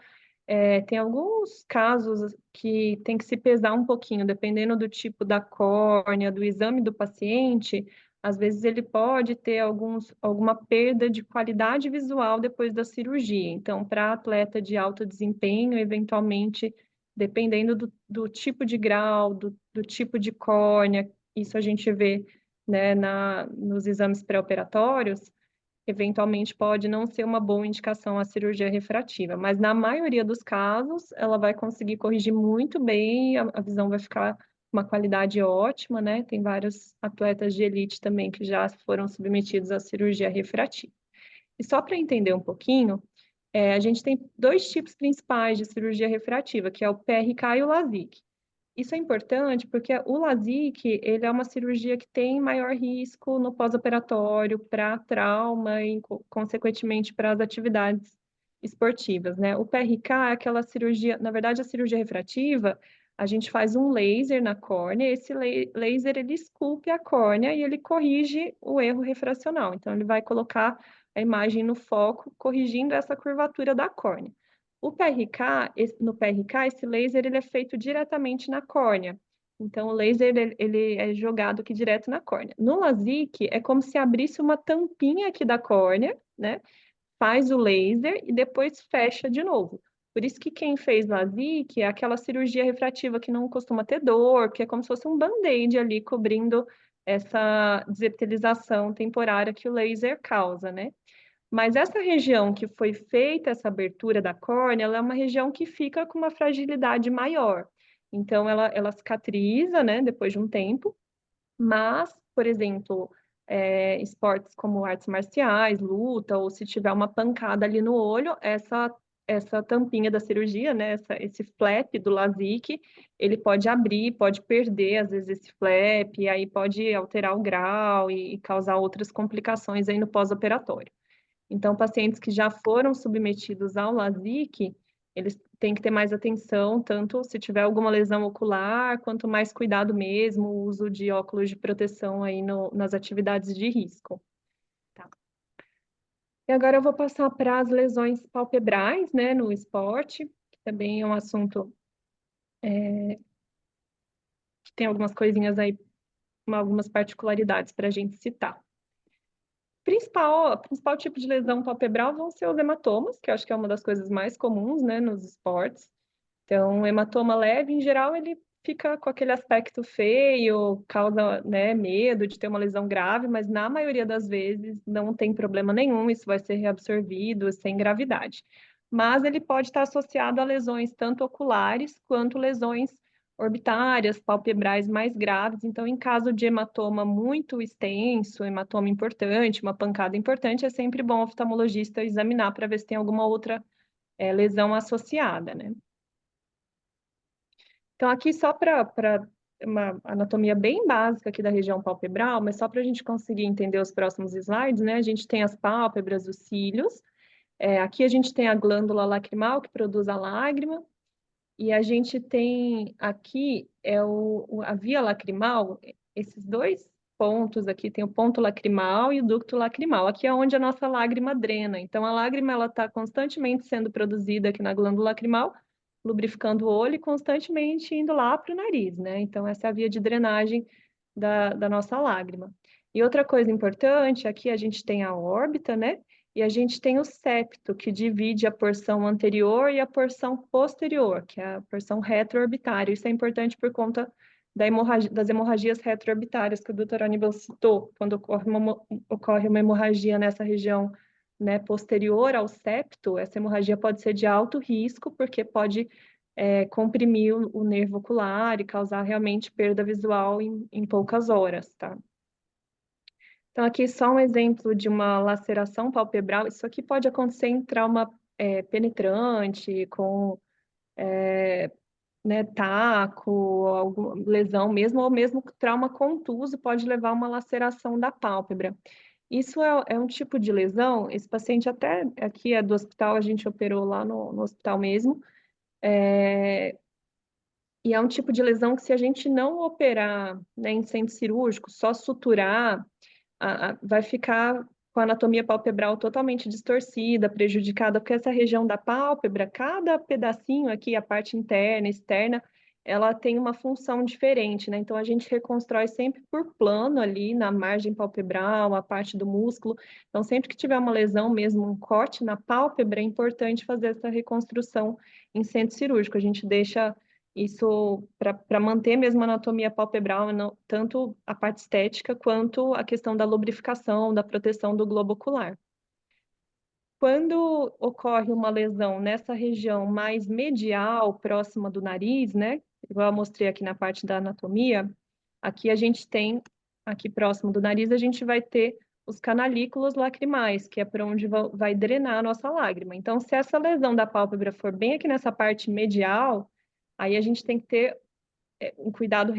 tem alguns casos que tem que se pesar um pouquinho, dependendo do tipo da córnea, do exame do paciente, às vezes ele pode ter alguma perda de qualidade visual depois da cirurgia. Então, para atleta de alto desempenho, eventualmente, dependendo do tipo de grau, do tipo de córnea, isso a gente vê, né, nos exames pré-operatórios, eventualmente pode não ser uma boa indicação a cirurgia refrativa, mas na maioria dos casos ela vai conseguir corrigir muito bem, a visão vai ficar uma qualidade ótima, né? Tem vários atletas de elite também que já foram submetidos à cirurgia refrativa. E só para entender um pouquinho, a gente tem dois tipos principais de cirurgia refrativa, que é o PRK e o LASIK. Isso é importante porque o LASIK, ele é uma cirurgia que tem maior risco no pós-operatório para trauma e, consequentemente, para as atividades esportivas, né? O PRK é aquela cirurgia, na verdade, a cirurgia refrativa, a gente faz um laser na córnea, esse laser, ele esculpe a córnea e ele corrige o erro refracional. Então, ele vai colocar a imagem no foco, corrigindo essa curvatura da córnea. No PRK, esse laser ele é feito diretamente na córnea. Então, o laser ele é jogado aqui direto na córnea. No LASIK, é como se abrisse uma tampinha aqui da córnea, né? Faz o laser e depois fecha de novo. Por isso que quem fez LASIK é aquela cirurgia refrativa que não costuma ter dor, que é como se fosse um band-aid ali cobrindo essa desepitelização temporária que o laser causa, né? Mas essa região que foi feita essa abertura da córnea, ela é uma região que fica com uma fragilidade maior. Então, ela cicatriza, né, depois de um tempo, mas, por exemplo, esportes como artes marciais, luta, ou se tiver uma pancada ali no olho, essa tampinha da cirurgia, né, esse flap do LASIK, ele pode abrir, pode perder, às vezes, esse flap, e aí pode alterar o grau e causar outras complicações aí no pós-operatório. Então, pacientes que já foram submetidos ao LASIK, eles têm que ter mais atenção, tanto se tiver alguma lesão ocular, quanto mais cuidado mesmo, o uso de óculos de proteção aí nas atividades de risco. Tá. E agora eu vou passar para as lesões palpebrais, né, no esporte, que também é um assunto que tem algumas coisinhas aí, algumas particularidades para a gente citar. Principal tipo de lesão palpebral vão ser os hematomas, que eu acho que é uma das coisas mais comuns, né, nos esportes. Então, o hematoma leve, em geral, ele fica com aquele aspecto feio, causa, né, medo de ter uma lesão grave, mas na maioria das vezes não tem problema nenhum, isso vai ser reabsorvido sem gravidade. Mas ele pode estar associado a lesões tanto oculares quanto lesões orbitárias, palpebrais mais graves. Então, em caso de hematoma muito extenso, hematoma importante, uma pancada importante, é sempre bom o oftalmologista examinar para ver se tem alguma outra lesão associada, né? Então, aqui só para uma anatomia bem básica aqui da região palpebral, mas só para a gente conseguir entender os próximos slides, né? A gente tem as pálpebras, os cílios. Aqui a gente tem a glândula lacrimal, que produz a lágrima. E a gente tem aqui a via lacrimal, esses dois pontos aqui, tem o ponto lacrimal e o ducto lacrimal. Aqui é onde a nossa lágrima drena. Então, a lágrima ela está constantemente sendo produzida aqui na glândula lacrimal, lubrificando o olho e constantemente indo lá para o nariz, né? Então, essa é a via de drenagem da nossa lágrima. E outra coisa importante, aqui a gente tem a órbita, né? E a gente tem o septo, que divide a porção anterior e a porção posterior, que é a porção retroorbitária. Isso é importante por conta das hemorragias retroorbitárias que o Dr. Aníbal citou, quando ocorre uma hemorragia nessa região, né, posterior ao septo, essa hemorragia pode ser de alto risco, porque pode comprimir o nervo ocular e causar realmente perda visual em poucas horas, tá? Então, aqui só um exemplo de uma laceração palpebral. Isso aqui pode acontecer em trauma penetrante, com né, taco, alguma lesão mesmo, ou mesmo trauma contuso pode levar a uma laceração da pálpebra. Isso é um tipo de lesão, esse paciente até aqui é do hospital, a gente operou lá no hospital mesmo, e é um tipo de lesão que se a gente não operar, né, em centro cirúrgico, só suturar, vai ficar com a anatomia palpebral totalmente distorcida, prejudicada, porque essa região da pálpebra, cada pedacinho aqui, a parte interna, externa, ela tem uma função diferente, né? Então, a gente reconstrói sempre por plano ali, na margem palpebral, a parte do músculo. Então, sempre que tiver uma lesão mesmo, um corte na pálpebra, é importante fazer essa reconstrução em centro cirúrgico. A gente deixa isso para manter mesmo a anatomia palpebral, tanto a parte estética quanto a questão da lubrificação, da proteção do globo ocular. Quando ocorre uma lesão nessa região mais medial, próxima do nariz, né? Igual eu mostrei aqui na parte da anatomia, aqui a gente tem, aqui próximo do nariz, a gente vai ter os canalículos lacrimais, que é por onde vai drenar a nossa lágrima. Então, se essa lesão da pálpebra for bem aqui nessa parte medial, aí a gente tem que ter um cuidado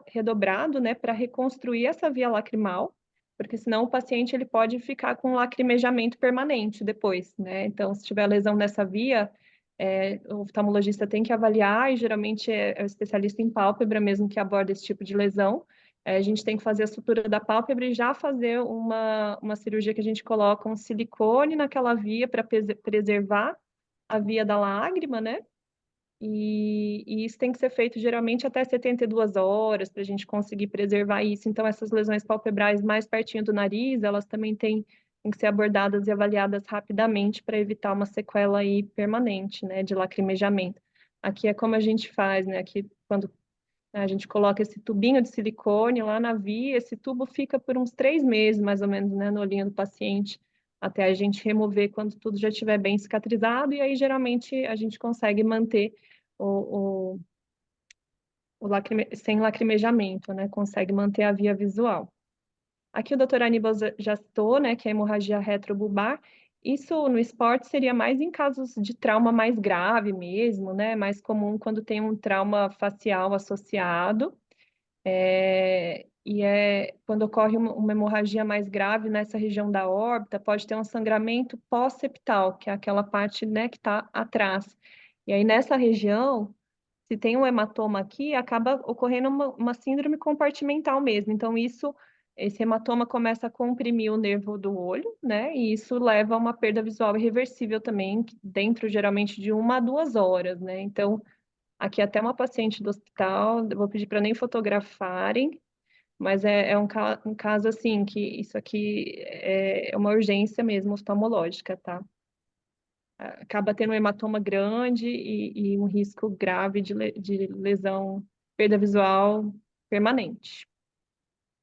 redobrado, né, para reconstruir essa via lacrimal, porque senão o paciente ele pode ficar com lacrimejamento permanente depois, né? Então, se tiver lesão nessa via, o oftalmologista tem que avaliar, e geralmente é o especialista em pálpebra mesmo que aborda esse tipo de lesão. A gente tem que fazer a sutura da pálpebra e já fazer uma cirurgia que a gente coloca um silicone naquela via para preservar a via da lágrima, né? E isso tem que ser feito geralmente até 72 horas para a gente conseguir preservar isso. Então, essas lesões palpebrais mais pertinho do nariz, elas também têm que ser abordadas e avaliadas rapidamente para evitar uma sequela aí permanente, né, de lacrimejamento. Aqui é como a gente faz, né? Aqui, quando a gente coloca esse tubinho de silicone lá na via, esse tubo fica por uns 3 meses, mais ou menos, né, no olhinho do paciente, até a gente remover quando tudo já estiver bem cicatrizado, e aí geralmente a gente consegue manter o, sem lacrimejamento, né? Consegue manter a via visual. Aqui o Dr. Aníbal já citou, né, que é a hemorragia retrobulbar. Isso no esporte seria mais em casos de trauma mais grave mesmo, né? Mais comum quando tem um trauma facial associado. Quando ocorre uma hemorragia mais grave nessa região da órbita, pode ter um sangramento pós-septal, que é aquela parte, né, que está atrás. E aí nessa região, se tem um hematoma aqui, acaba ocorrendo uma síndrome compartimental mesmo. Então, esse hematoma começa a comprimir o nervo do olho, né? E isso leva a uma perda visual irreversível também, dentro geralmente de 1 a 2 horas, né? Então, aqui até uma paciente do hospital, eu vou pedir para nem fotografarem, mas é um caso assim, que isso aqui é uma urgência mesmo oftalmológica, tá? Acaba tendo um hematoma grande e um risco grave de lesão perda visual permanente.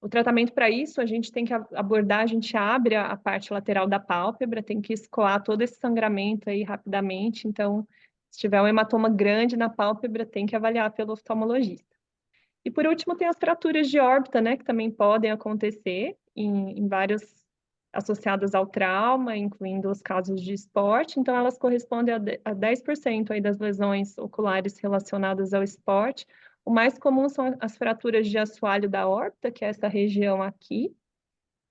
O tratamento para isso, a gente tem que abordar, a gente abre a parte lateral da pálpebra, tem que escoar todo esse sangramento aí rapidamente, então, se tiver um hematoma grande na pálpebra, tem que avaliar pelo oftalmologista. E por último, tem as fraturas de órbita, né, que também podem acontecer em vários associadas ao trauma, incluindo os casos de esporte, então elas correspondem a 10% aí das lesões oculares relacionadas ao esporte. O mais comum são as fraturas de assoalho da órbita, que é essa região aqui,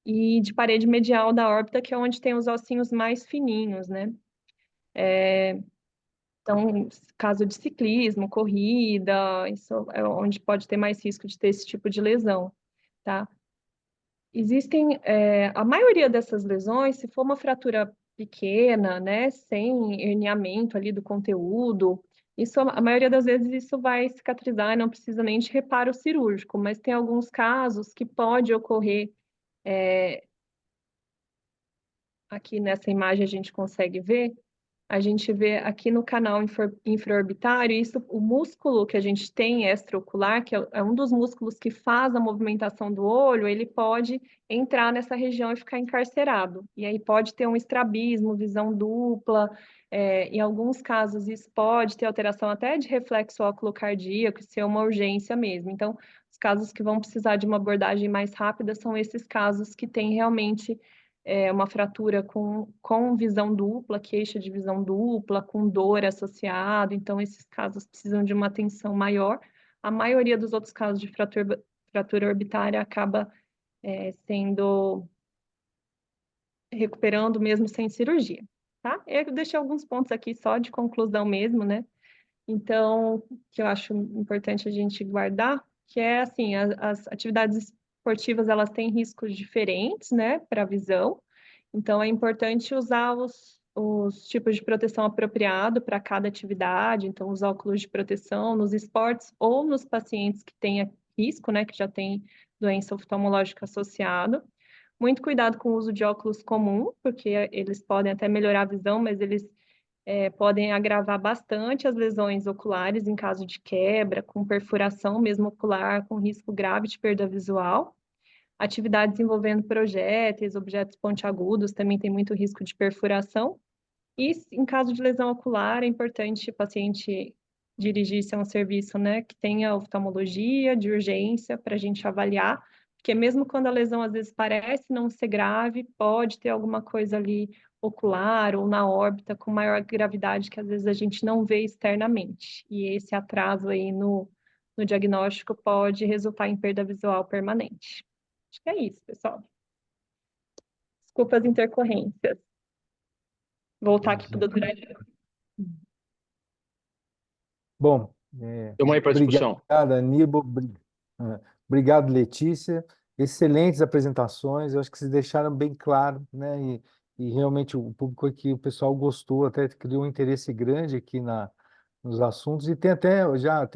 e de parede medial da órbita, que é onde tem os ossinhos mais fininhos, né? Então, caso de ciclismo, corrida, isso é onde pode ter mais risco de ter esse tipo de lesão, tá? Existem, a maioria dessas lesões, se for uma fratura pequena, né, sem herniamento ali do conteúdo, isso, a maioria das vezes isso vai cicatrizar e não precisa nem de reparo cirúrgico, mas tem alguns casos que pode ocorrer, aqui nessa imagem a gente consegue ver, a gente vê aqui no canal infraorbitário, isso, o músculo que a gente tem extraocular, que é um dos músculos que faz a movimentação do olho, ele pode entrar nessa região e ficar encarcerado. E aí pode ter um estrabismo, visão dupla, em alguns casos isso pode ter alteração até de reflexo óculo-cardíaco, ser uma urgência mesmo. Então, os casos que vão precisar de uma abordagem mais rápida são esses casos que têm realmente uma fratura com visão dupla, queixa de visão dupla, com dor associado, então esses casos precisam de uma atenção maior. A maioria dos outros casos de fratura orbitária acaba sendo recuperando mesmo sem cirurgia, tá? Eu deixei alguns pontos aqui só de conclusão mesmo, né? Então, que eu acho importante a gente guardar, que é assim, as atividades esportivas, elas têm riscos diferentes, né, para a visão. Então, é importante usar os tipos de proteção apropriado para cada atividade. Então, os óculos de proteção nos esportes ou nos pacientes que têm risco, né, que já tem doença oftalmológica associada. Muito cuidado com o uso de óculos comum, porque eles podem até melhorar a visão, mas eles podem agravar bastante as lesões oculares em caso de quebra, com perfuração mesmo ocular, com risco grave de perda visual. Atividades envolvendo projéteis, objetos pontiagudos, também tem muito risco de perfuração. E em caso de lesão ocular, é importante o paciente dirigir-se a um serviço, né, que tenha oftalmologia, de urgência, para a gente avaliar, porque mesmo quando a lesão às vezes parece não ser grave, pode ter alguma coisa ali ocular ou na órbita com maior gravidade que às vezes a gente não vê externamente. E esse atraso aí no diagnóstico pode resultar em perda visual permanente. Acho que é isso, pessoal. Desculpa as intercorrências. Voltar aqui para o doutor Adriano. Bom, Estamos aí para a discussão. obrigado, Aníbal. Obrigado, Letícia. Excelentes apresentações. Eu acho que vocês deixaram bem claro, né? E realmente o público aqui, o pessoal gostou, até criou um interesse grande aqui nos assuntos. E tem até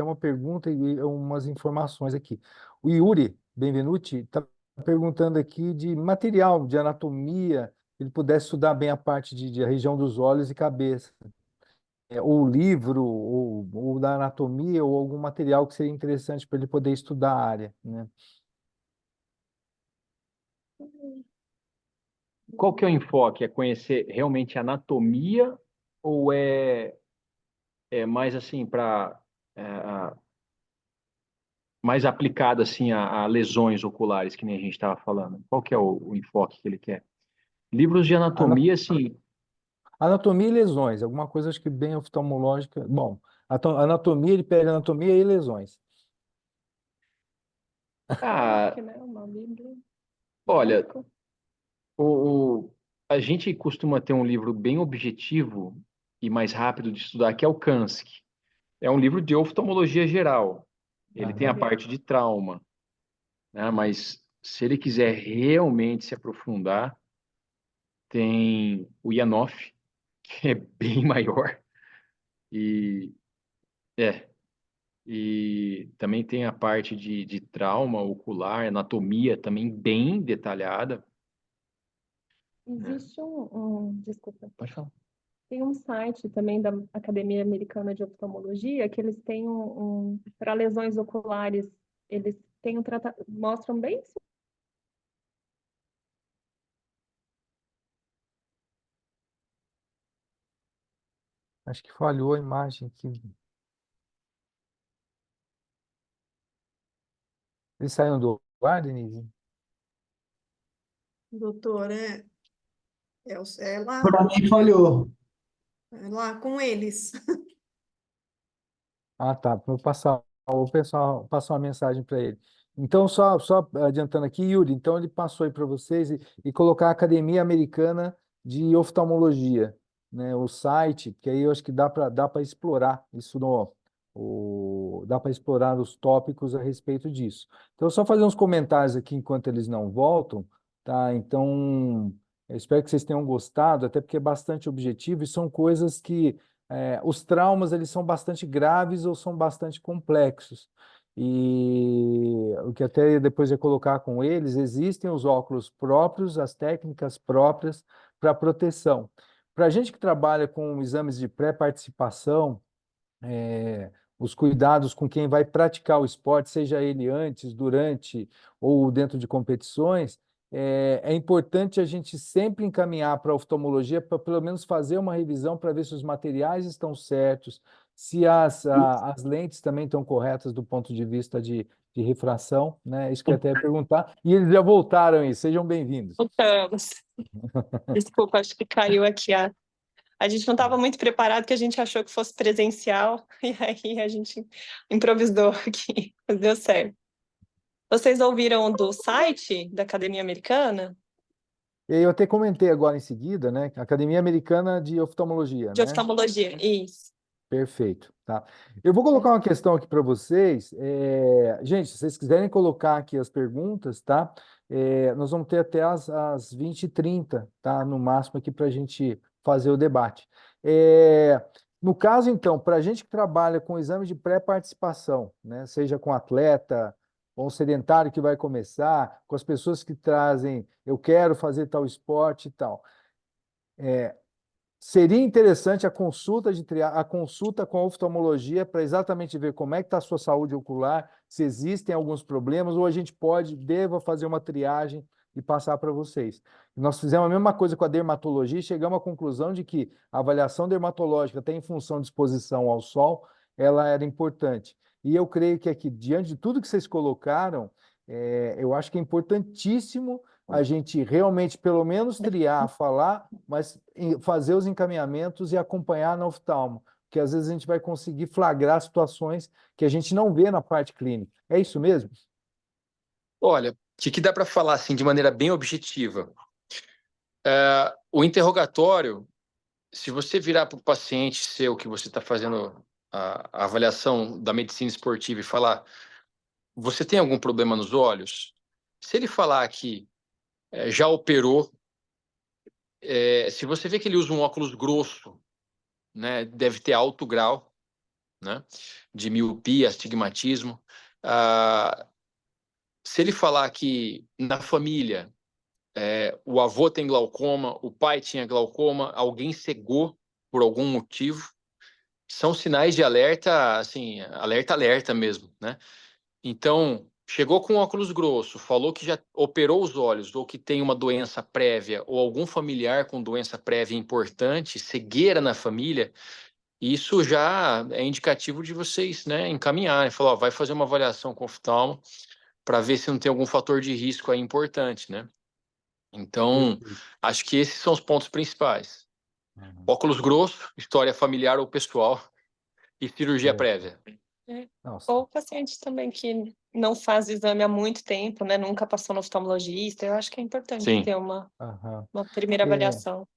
uma pergunta e umas informações aqui. O Yuri Benvenuti está perguntando aqui de material, de anatomia, ele pudesse estudar bem a parte de a região dos olhos e cabeça. Ou livro, ou da anatomia, ou algum material que seria interessante para ele poder estudar a área, né? Qual que é o enfoque? É conhecer realmente a anatomia ou é mais assim para mais aplicado assim a lesões oculares, que nem a gente estava falando? Qual que é o enfoque que ele quer? Livros de Ana- anatomia, assim, Anatomia e lesões, alguma coisa acho que bem oftalmológica. Bom, anatomia, ele pega anatomia e lesões. ah, Né? Uma Bíblia. olha, Básico. a gente costuma ter um livro bem objetivo e mais rápido de estudar, que é o Kansky. É um livro de oftalmologia geral. Ele tem a Aham. parte de trauma, né? Mas se ele quiser realmente se aprofundar, tem o Yanoff, que é bem maior. E é, e também tem a parte de trauma ocular, anatomia também bem detalhada, né? Desculpa. Pode falar. Tem um site também da Academia Americana de Oftalmologia que eles têm para lesões oculares, eles têm mostram bem. Acho que falhou a imagem aqui. Eles saíram do ar, Denise? Doutor, lá, Para mim falhou. é lá com eles. Ah, tá. Vou passar o pessoal passar uma mensagem para ele. Então, só adiantando aqui, Yuri, então ele passou aí para vocês e colocar a Academia Americana de Oftalmologia, né? O site, porque aí eu acho que dá para explorar isso dá para explorar os tópicos a respeito disso. Então, só fazer uns comentários aqui enquanto eles não voltam, tá? Então, eu espero que vocês tenham gostado, até porque é bastante objetivo e são coisas que os traumas eles são bastante graves ou são bastante complexos. E o que até depois ia colocar com eles, existem os óculos próprios, as técnicas próprias para proteção. Para a gente que trabalha com exames de pré-participação, os cuidados com quem vai praticar o esporte, seja ele antes, durante ou dentro de competições, é importante a gente sempre encaminhar para a oftalmologia para pelo menos fazer uma revisão para ver se os materiais estão certos, se as lentes também estão corretas do ponto de vista de refração, né? Isso que eu até ia perguntar. E eles já voltaram aí, sejam bem-vindos. Voltamos. Desculpa, acho que caiu aqui. A gente não estava muito preparado, porque a gente achou que fosse presencial, e aí a gente improvisou aqui, mas deu certo. Vocês ouviram do site da Academia Americana E aí eu até comentei agora em seguida, né? Academia Americana de Oftalmologia, de né? Oftalmologia? Isso. Perfeito, tá? Eu vou colocar uma questão aqui para vocês. Gente, se vocês quiserem colocar aqui as perguntas, tá? Nós vamos ter até as 20h30, tá? No máximo aqui para a gente fazer o debate. No caso, então, para a gente que trabalha com exame de pré-participação, né? Seja com atleta, com o sedentário que vai começar, com as pessoas que trazem, eu quero fazer tal esporte e tal. Seria interessante a consulta com a oftalmologia para exatamente ver como é que está a sua saúde ocular, se existem alguns problemas, ou a gente deva fazer uma triagem e passar para vocês. Nós fizemos a mesma coisa com a dermatologia e chegamos à conclusão de que a avaliação dermatológica, até em função de exposição ao sol, ela era importante. E eu creio que aqui, diante de tudo que vocês colocaram, eu acho que é importantíssimo a gente realmente, pelo menos, triar, falar, mas fazer os encaminhamentos e acompanhar na oftalmo, porque às vezes a gente vai conseguir flagrar situações que a gente não vê na parte clínica. É isso mesmo? Olha, o que dá para falar assim de maneira bem objetiva? O interrogatório, se você virar para o paciente seu que você está fazendo a avaliação da medicina esportiva e falar, você tem algum problema nos olhos? Se ele falar que já operou, se você vê que ele usa um óculos grosso, né, deve ter alto grau, né, de miopia, astigmatismo. Se ele falar que na família o avô tem glaucoma, o pai tinha glaucoma, alguém cegou por algum motivo, são sinais de alerta, assim, alerta mesmo, né? Então, chegou com óculos grosso, falou que já operou os olhos, ou que tem uma doença prévia, ou algum familiar com doença prévia importante, cegueira na família, isso já é indicativo de vocês, né, encaminharem, falar, ó, vai fazer uma avaliação com o oftalmo para ver se não tem algum fator de risco aí importante, né? Então, acho que esses são os pontos principais. Óculos grosso, história familiar ou pessoal e cirurgia prévia. Nossa. Ou paciente também que não faz exame há muito tempo, né? Nunca passou no oftalmologista. Eu acho que é importante Sim. ter uma Aham. primeira avaliação.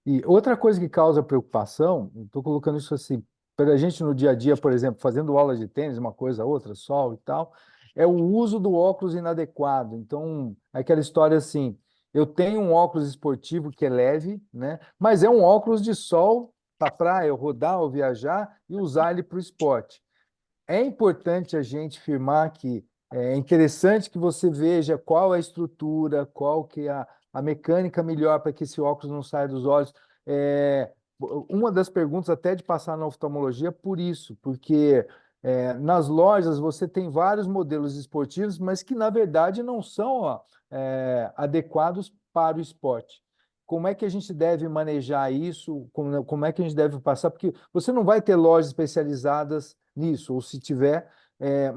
E outra coisa que causa preocupação, estou colocando isso assim, para a gente no dia a dia, por exemplo, fazendo aula de tênis, uma coisa, outra, sol e tal, é o uso do óculos inadequado. Então, é aquela história assim, eu tenho um óculos esportivo que é leve, né? Mas é um óculos de sol para praia, eu rodar ou viajar e usar ele para o esporte. É importante a gente firmar que é interessante que você veja qual é a estrutura, qual que é a mecânica melhor para que esse óculos não saia dos olhos. uma das perguntas até de passar na oftalmologia por isso, porque nas lojas você tem vários modelos esportivos, mas que na verdade não são adequados para o esporte. Como é que a gente deve manejar isso? Como é que a gente deve passar? Porque você não vai ter lojas especializadas nisso, ou se tiver,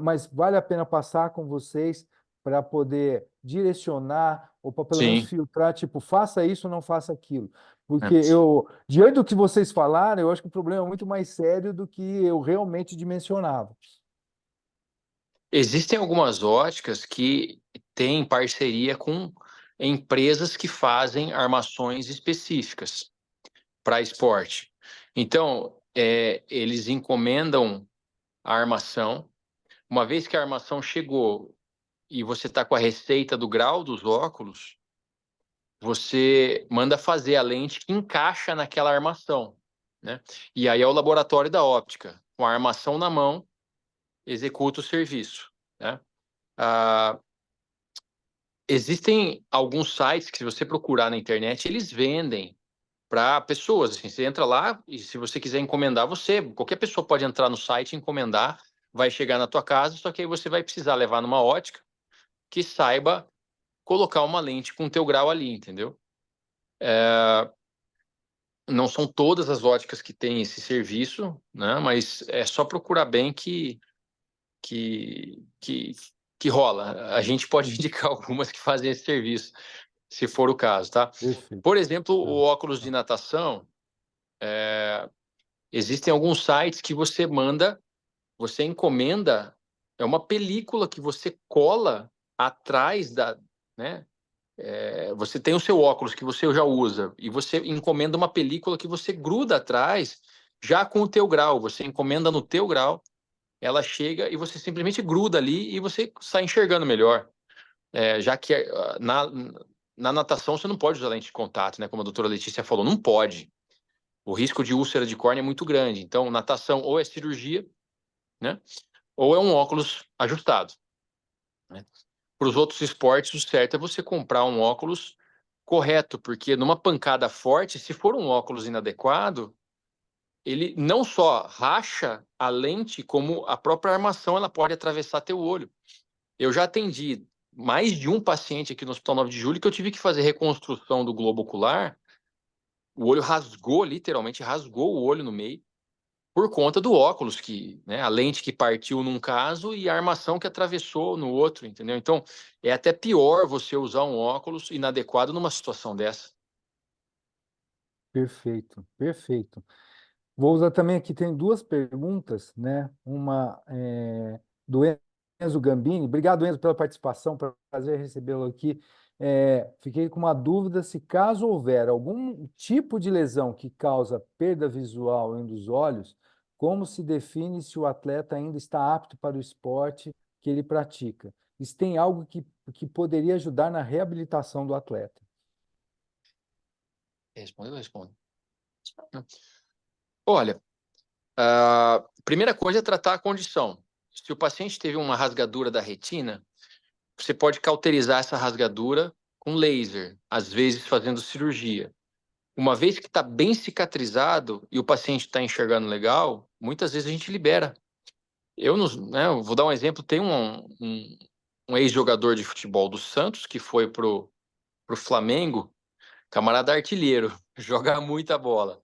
mas vale a pena passar com vocês para poder direcionar, ou para pelo menos Sim. filtrar, tipo, faça isso, não faça aquilo. Porque É. diante do que vocês falaram, eu acho que o problema é muito mais sério do que eu realmente dimensionava. Existem algumas óticas que têm parceria com empresas que fazem armações específicas para esporte. Então, eles encomendam a armação. Uma vez que a armação chegou e você está com a receita do grau dos óculos, você manda fazer a lente que encaixa naquela armação, né? E aí é o laboratório da óptica, com a armação na mão, executa o serviço, né? Existem alguns sites que, se você procurar na internet, eles vendem para pessoas. Assim, você entra lá e, se você quiser encomendar, qualquer pessoa pode entrar no site e encomendar, vai chegar na tua casa, só que aí você vai precisar levar numa ótica que saiba colocar uma lente com o teu grau ali, entendeu? Não são todas as óticas que têm esse serviço, né? Mas é só procurar bem que, que, que rola. A gente pode indicar algumas que fazem esse serviço, se for o caso, tá? Perfeito. Por exemplo, o óculos de natação, existem alguns sites que você encomenda, é uma película que você cola atrás né? Você tem o seu óculos que você já usa e você encomenda uma película que você gruda atrás já com o teu grau. Você encomenda no teu grau, ela chega e você simplesmente gruda ali e você sai enxergando melhor. Já que na natação você não pode usar lente de contato, né? Como a doutora Letícia falou, não pode. O risco de úlcera de córnea é muito grande. Então, natação ou é cirurgia, né? Ou é um óculos ajustado, né? Para os outros esportes, o certo é você comprar um óculos correto, porque numa pancada forte, se for um óculos inadequado, ele não só racha a lente, como a própria armação ela pode atravessar teu olho. Eu já atendi mais de um paciente aqui no Hospital 9 de Julho que eu tive que fazer reconstrução do globo ocular. O olho rasgou, literalmente rasgou o olho no meio, por conta do óculos, né, a lente que partiu num caso e a armação que atravessou no outro, entendeu? Então, é até pior você usar um óculos inadequado numa situação dessa. Perfeito, perfeito. Vou usar também aqui, tem duas perguntas, né? Uma do Enzo Gambini. Obrigado, Enzo, pela participação, prazer recebê-lo aqui. Fiquei com uma dúvida se, caso houver algum tipo de lesão que causa perda visual em um dos olhos, como se define se o atleta ainda está apto para o esporte que ele pratica? Isso tem algo que poderia ajudar na reabilitação do atleta? Respondeu ou responde? Olha, a primeira coisa é tratar a condição. Se o paciente teve uma rasgadura da retina, você pode cauterizar essa rasgadura com laser, às vezes fazendo cirurgia. Uma vez que está bem cicatrizado e o paciente está enxergando legal, muitas vezes a gente libera. Eu vou dar um exemplo, tem um ex-jogador de futebol do Santos que foi pro Flamengo, camarada artilheiro, joga muita bola,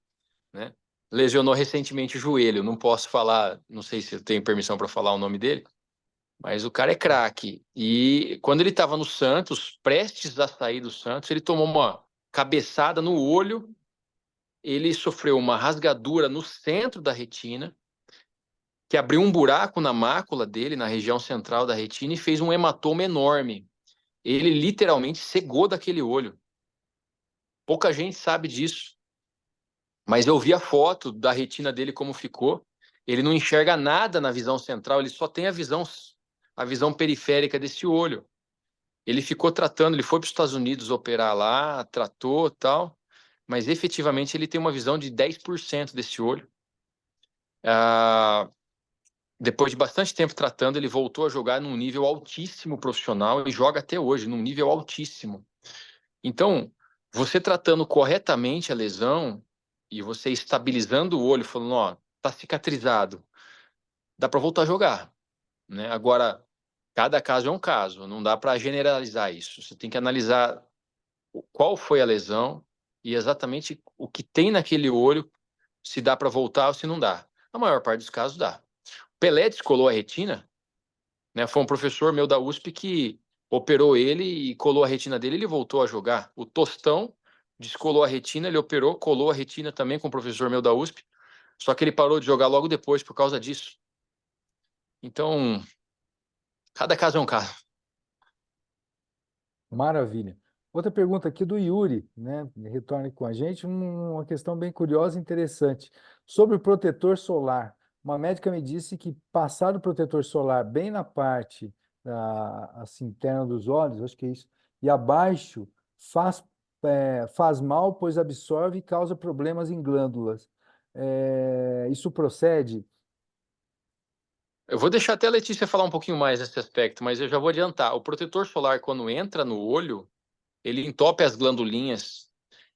né? Lesionou recentemente o joelho, não posso falar, não sei se eu tenho permissão para falar o nome dele, mas o cara é craque. E quando ele estava no Santos, prestes a sair do Santos, ele tomou uma cabeçada no olho, ele sofreu uma rasgadura no centro da retina, que abriu um buraco na mácula dele, na região central da retina, e fez um hematoma enorme. Ele literalmente cegou daquele olho. Pouca gente sabe disso, mas eu vi a foto da retina dele como ficou. Ele não enxerga nada na visão central, ele só tem a visão periférica desse olho. Ele ficou tratando, ele foi para os Estados Unidos operar lá, tratou tal, mas efetivamente ele tem uma visão de 10% desse olho. Depois de bastante tempo tratando, ele voltou a jogar num nível altíssimo profissional e joga até hoje, num nível altíssimo. Então, você tratando corretamente a lesão, e você estabilizando o olho, falando, ó, tá cicatrizado, dá para voltar a jogar, né? Agora, cada caso é um caso, não dá para generalizar isso. Você tem que analisar qual foi a lesão e exatamente o que tem naquele olho, se dá para voltar ou se não dá. Na maior parte dos casos dá. Pelé descolou a retina, né? Foi um professor meu da USP que operou ele e colou a retina dele, ele voltou a jogar. O Tostão descolou a retina, ele operou, colou a retina também com um professor meu da USP, só que ele parou de jogar logo depois por causa disso. Então, cada caso é um caso. Maravilha. Outra pergunta aqui do Yuri, né? Retorna com a gente, uma questão bem curiosa e interessante. Sobre o protetor solar. Uma médica me disse que passar o protetor solar bem na parte assim, interna dos olhos, acho que é isso, e abaixo faz mal, pois absorve e causa problemas em glândulas. Isso procede? Eu vou deixar até a Letícia falar um pouquinho mais nesse aspecto, mas eu já vou adiantar. O protetor solar, quando entra no olho, ele entope as glandulinhas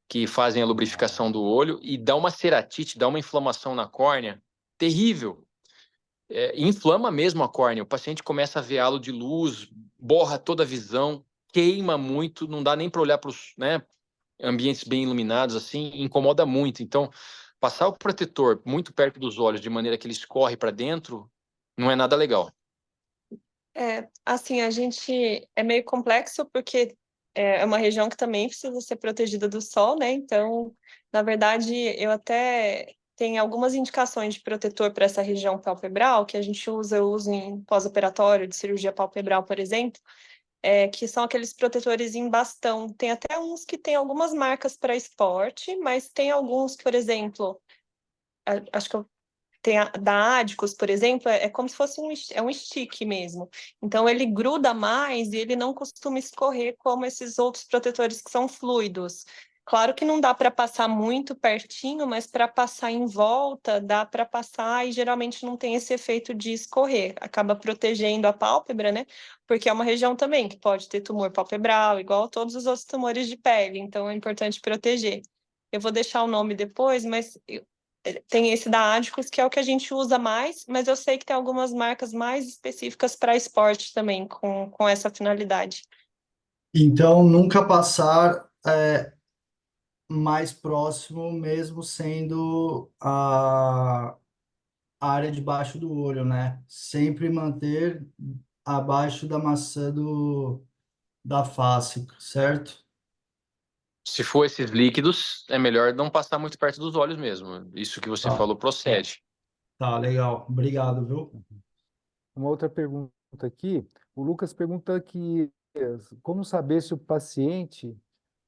que fazem a lubrificação do olho e dá uma ceratite, dá uma inflamação na córnea terrível. Inflama mesmo a córnea. O paciente começa a ver halo de luz, borra toda a visão, queima muito, não dá nem para olhar para os, né, ambientes bem iluminados, assim, incomoda muito. Então, passar o protetor muito perto dos olhos, de maneira que ele escorre para dentro, não é nada legal. Assim, a gente é meio complexo porque é uma região que também precisa ser protegida do sol, né? Então, na verdade, eu até tenho algumas indicações de protetor para essa região palpebral que a gente usa, eu uso em pós-operatório de cirurgia palpebral, por exemplo, que são aqueles protetores em bastão. Tem até uns que tem algumas marcas para esporte, mas tem alguns, por exemplo, acho que eu tem da Adicus, por exemplo, é como se fosse um stick mesmo. Então, ele gruda mais e ele não costuma escorrer como esses outros protetores que são fluidos. Claro que não dá para passar muito pertinho, mas para passar em volta, dá para passar e geralmente não tem esse efeito de escorrer. Acaba protegendo a pálpebra, né? Porque é uma região também que pode ter tumor palpebral, igual todos os outros tumores de pele. Então, é importante proteger. Eu vou deixar o nome depois, mas tem esse da Adicus, que é o que a gente usa mais, mas eu sei que tem algumas marcas mais específicas para esporte também, com essa finalidade. Então, nunca passar mais próximo, mesmo sendo a área debaixo do olho, né? Sempre manter abaixo da maçã da face, certo? Se for esses líquidos, é melhor não passar muito perto dos olhos mesmo. Isso que você Tá, falou procede. tá, legal. Obrigado, viu? Uma outra pergunta aqui, o Lucas pergunta que como saber se o paciente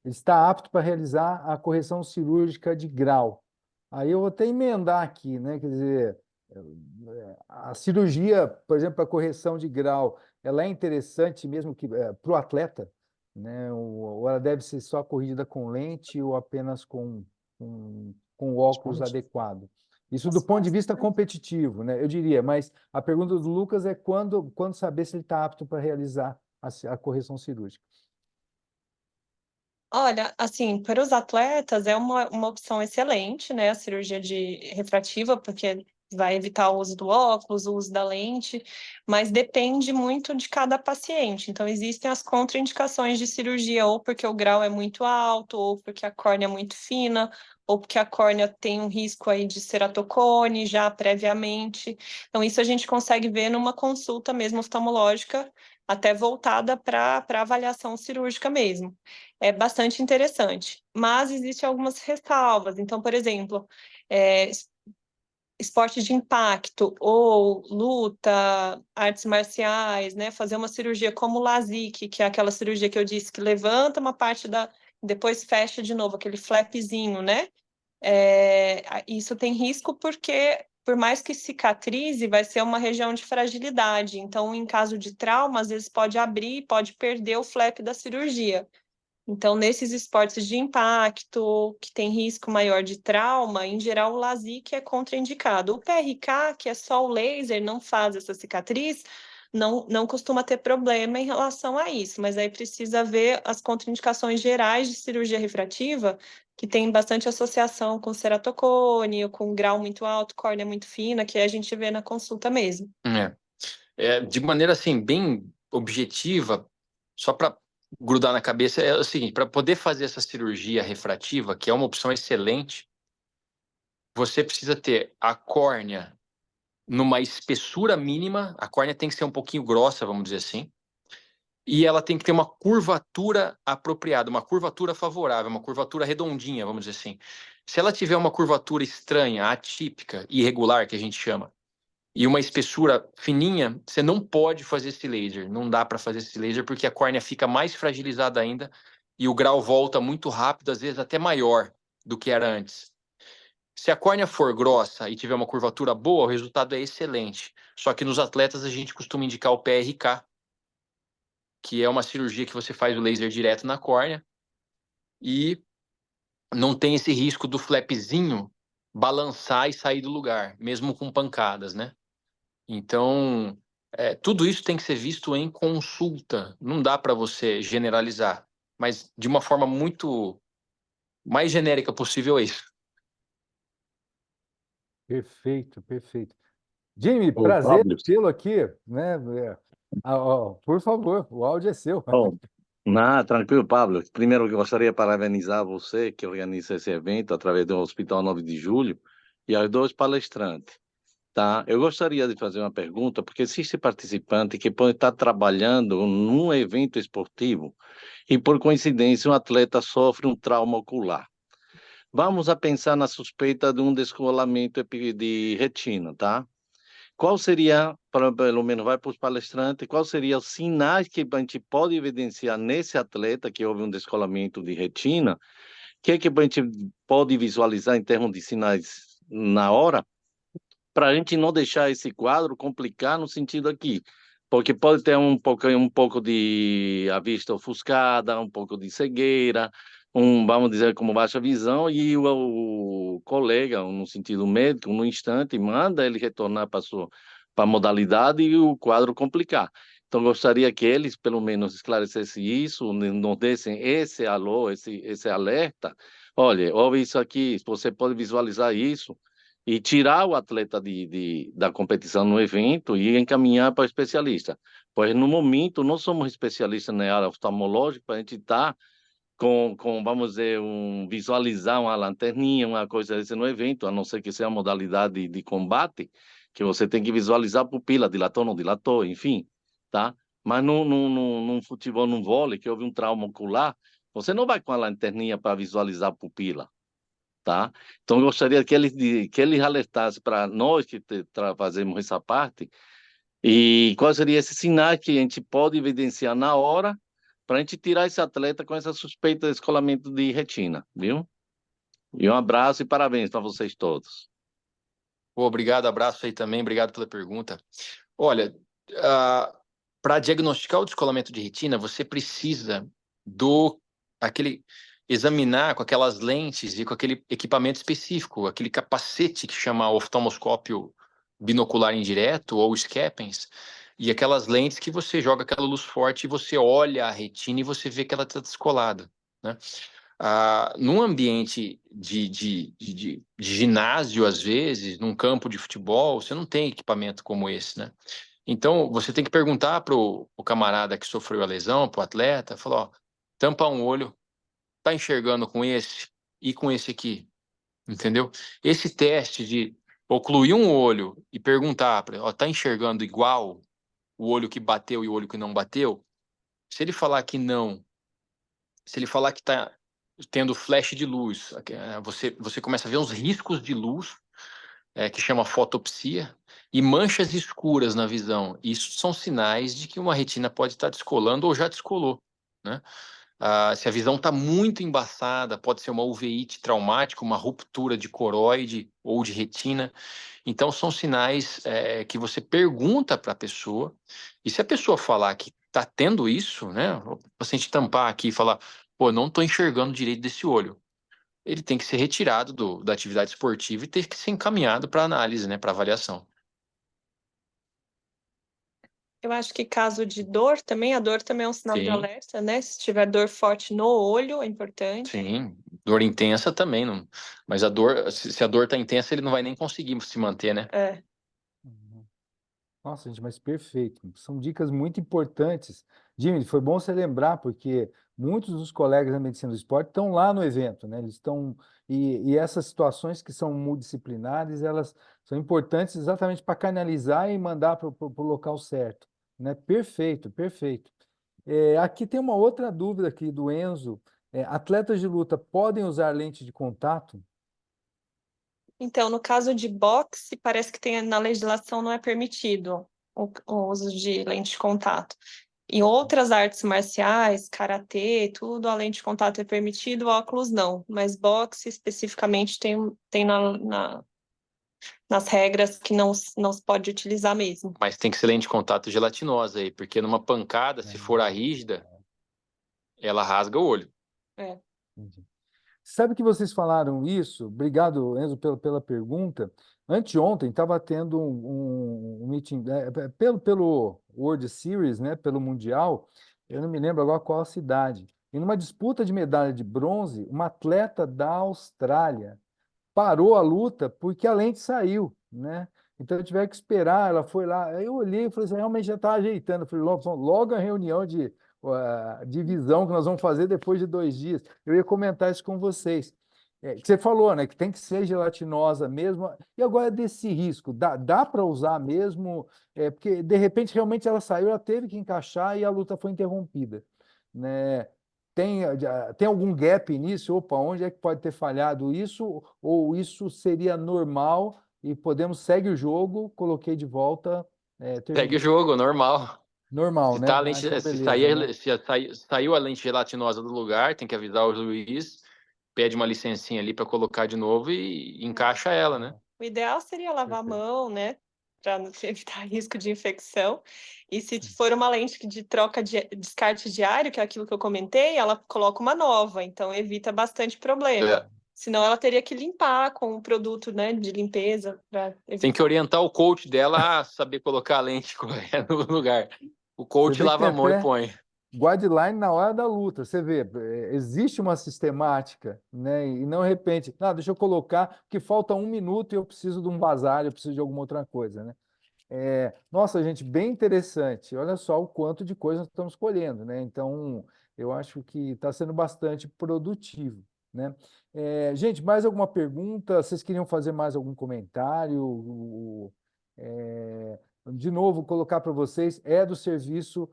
está apto para realizar a correção cirúrgica de grau. Aí eu vou até emendar aqui, né? Quer dizer, a cirurgia, por exemplo, a correção de grau, ela é interessante mesmo que para o atleta, né? Ou ela deve ser só corrigida com lente ou apenas com óculos adequado. Isso do ponto de vista competitivo, né? Eu diria, mas a pergunta do Lucas é quando saber se ele está apto para realizar a correção cirúrgica. Olha, assim, para os atletas é uma opção excelente, né? A cirurgia refrativa, porque vai evitar o uso do óculos, o uso da lente, mas depende muito de cada paciente. Então, existem as contraindicações de cirurgia, ou porque o grau é muito alto, ou porque a córnea é muito fina, ou porque a córnea tem um risco aí de ceratocone já previamente. Então, isso a gente consegue ver numa consulta mesmo oftalmológica, até voltada para avaliação cirúrgica mesmo. É bastante interessante, mas existem algumas ressalvas. Então, por exemplo, esporte de impacto ou luta, artes marciais, né? Fazer uma cirurgia como o LASIK, que é aquela cirurgia que eu disse que levanta uma parte depois fecha de novo, aquele flapzinho, né? Isso tem risco porque, por mais que cicatrize, vai ser uma região de fragilidade. Então, em caso de trauma, às vezes pode abrir, pode perder o flap da cirurgia. Então, nesses esportes de impacto, que tem risco maior de trauma, em geral o LASIK é contraindicado. O PRK, que é só o laser, não faz essa cicatriz, não costuma ter problema em relação a isso, mas aí precisa ver as contraindicações gerais de cirurgia refrativa, que tem bastante associação com ceratocone, com grau muito alto, córnea muito fina, que a gente vê na consulta mesmo. De maneira assim, bem objetiva, só para grudar na cabeça, é o seguinte: para poder fazer essa cirurgia refrativa, que é uma opção excelente, você precisa ter a córnea numa espessura mínima, a córnea tem que ser um pouquinho grossa, vamos dizer assim, e ela tem que ter uma curvatura apropriada, uma curvatura favorável, uma curvatura redondinha, vamos dizer assim. Se ela tiver uma curvatura estranha, atípica, irregular, que a gente chama, e uma espessura fininha, você não pode fazer esse laser. Não dá para fazer esse laser porque a córnea fica mais fragilizada ainda e o grau volta muito rápido, às vezes até maior do que era antes. Se a córnea for grossa e tiver uma curvatura boa, o resultado é excelente. Só que nos atletas a gente costuma indicar o PRK, que é uma cirurgia que você faz o laser direto na córnea e não tem esse risco do flapzinho balançar e sair do lugar, mesmo com pancadas, né? Então, tudo isso tem que ser visto em consulta. Não dá para você generalizar, mas de uma forma muito mais genérica possível é isso. Perfeito, perfeito. Jimmy, Ô, prazer Pablo, tê-lo aqui, né? Por favor, o áudio é seu. oh, tranquilo, Pablo. Primeiro, eu gostaria de parabenizar você que organiza esse evento através do Hospital 9 de Julho e aos dois palestrantes, tá? Eu gostaria de fazer uma pergunta, porque existe participante que pode estar trabalhando num evento esportivo e, por coincidência, um atleta sofre um trauma ocular. Vamos a pensar na suspeita de um descolamento de retina, tá? Qual seria, pelo menos vai para os palestrantes, qual seria os sinais que a gente pode evidenciar nesse atleta que houve um descolamento de retina? O que a gente pode visualizar em termos de sinais na hora, para a gente não deixar esse quadro complicar no sentido aqui, porque pode ter um pouco de a vista ofuscada, um pouco de cegueira, vamos dizer, como baixa visão, e o colega, no sentido médico, no instante, manda ele retornar para a modalidade e o quadro complicar. Então, gostaria que eles, pelo menos, esclarecessem isso, nos dessem esse alô, esse alerta. Olha, houve isso aqui, você pode visualizar isso, e tirar o atleta da competição no evento e encaminhar para o especialista. Pois, no momento, não somos especialistas na área oftalmológica, para a gente estar vamos dizer, visualizar uma lanterninha, uma coisa desse no evento, a não ser que seja uma modalidade de combate, que você tem que visualizar a pupila, dilatou, não dilatou, enfim, tá? Mas num futebol, num vôlei, que houve um trauma ocular, você não vai com a lanterninha para visualizar a pupila, tá? Então, eu gostaria que ele alertasse para nós que fazemos essa parte, e quais seriam esses sinais que a gente pode evidenciar na hora para a gente tirar esse atleta com essa suspeita de descolamento de retina, viu? E um abraço e parabéns para vocês todos. Obrigado, abraço aí também, obrigado pela pergunta. Olha, para diagnosticar o descolamento de retina, você precisa examinar com aquelas lentes e com aquele equipamento específico, aquele capacete que chama oftalmoscópio binocular indireto ou SCAPENS, e aquelas lentes que você joga aquela luz forte e você olha a retina e você vê que ela está descolada, né? Num ambiente de ginásio, às vezes, num campo de futebol, você não tem equipamento como esse, né? Então, você tem que perguntar para o camarada que sofreu a lesão, para o atleta, falar, ó, tampa um olho, tá enxergando com esse e com esse aqui, entendeu? Esse teste de ocluir um olho e perguntar para ele, ó, tá enxergando igual o olho que bateu e o olho que não bateu? Se ele falar que não, se ele falar que tá tendo flash de luz, você começa a ver uns riscos de luz, que chama fotopsia, e manchas escuras na visão. Isso são sinais de que uma retina pode estar descolando ou já descolou, né? Se a visão está muito embaçada, pode ser uma uveíte traumática, uma ruptura de coroide ou de retina. Então, são sinais que você pergunta para a pessoa, e se a pessoa falar que está tendo isso, né, o paciente tampar aqui e falar, pô, não estou enxergando direito desse olho, ele tem que ser retirado da atividade esportiva e ter que ser encaminhado para análise, né, para avaliação. Eu acho que caso de dor também, a dor também é um sinal de Sim. alerta, né? Se tiver dor forte no olho, é importante. Sim, dor intensa também, não. Mas a dor, se a dor tá intensa, ele não vai nem conseguir se manter, né? É. Uhum. Nossa, gente, mas perfeito. São dicas muito importantes. Jimmy, foi bom você lembrar, porque muitos dos colegas da medicina do esporte estão lá no evento, né? Eles estão. E essas situações que são multidisciplinares, elas são importantes exatamente para canalizar e mandar para o local certo, né? Perfeito, perfeito. Aqui tem uma outra dúvida aqui do Enzo. Atletas de luta podem usar lente de contato? Então, no caso de boxe, parece que tem na legislação não é permitido o uso de lente de contato. Em outras artes marciais, karatê, tudo, a lente de contato é permitido, o óculos não. Mas boxe especificamente tem nas regras que não se pode utilizar mesmo. Mas tem que ser lente de contato gelatinosa aí, porque numa pancada, se for a rígida, ela rasga o olho. É. Entendi. Sabe que vocês falaram isso? Obrigado, Enzo, pela pergunta. Anteontem estava tendo um meeting pelo World Series, né, pelo Mundial. Eu não me lembro agora qual a cidade. E numa disputa de medalha de bronze, uma atleta da Austrália parou a luta porque a lente saiu, né? Então eu tive que esperar, ela foi lá. Aí eu olhei e falei assim, realmente já está ajeitando. Eu falei, logo a reunião de visão que nós vamos fazer depois de 2 dias. Eu ia comentar isso com vocês. Que você falou, né? Que tem que ser gelatinosa mesmo. E agora desse risco, dá para usar mesmo? Porque de repente realmente ela saiu, ela teve que encaixar e a luta foi interrompida, né? Tem algum gap nisso? Opa, onde é que pode ter falhado isso? Ou isso seria normal e podemos segue o jogo, coloquei de volta, Segue o terminei. jogo, normal. Normal, Se, né? tá a Ah, lente, então se, beleza, né? saiu a lente gelatinosa do lugar, tem que avisar o juiz, pede uma licencinha ali para colocar de novo e encaixa ela, né? O ideal seria lavar a Perfeito. mão, né? Para evitar risco de infecção. E se Sim. for uma lente de troca de descarte diário, que é aquilo que eu comentei, ela coloca uma nova, então evita bastante problema. É. Senão ela teria que limpar com um produto, né, de limpeza para Tem que evitar. orientar o coach dela a saber colocar a lente correta no lugar. O Você coach vê que tem lava a mão e até põe. guideline na hora da luta. Você vê, existe uma sistemática, né? E não de repente, deixa eu colocar, que falta 1 minuto e eu preciso de um vasalho, eu preciso de alguma outra coisa, né? Nossa, gente, bem interessante. Olha só o quanto de coisa nós estamos colhendo, né? Então, eu acho que está sendo bastante produtivo, né? Gente, mais alguma pergunta? Vocês queriam fazer mais algum comentário? De novo, colocar para vocês, do serviço,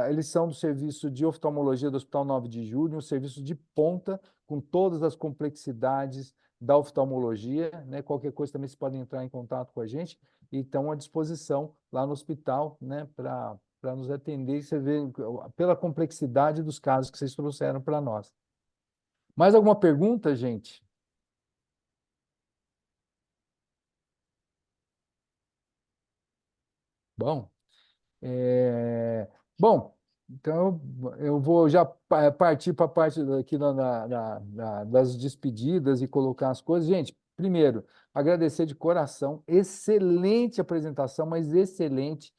eles são do serviço de oftalmologia do Hospital 9 de Julho, um serviço de ponta, com todas as complexidades da oftalmologia, né? Qualquer coisa também vocês podem entrar em contato com a gente e estão à disposição lá no hospital, né, para nos atender e você vê pela complexidade dos casos que vocês trouxeram para nós. Mais alguma pergunta, gente? Bom, é, bom, então eu vou já partir para a parte aqui das despedidas e colocar as coisas. Gente, primeiro, agradecer de coração, excelente apresentação, mas excelente.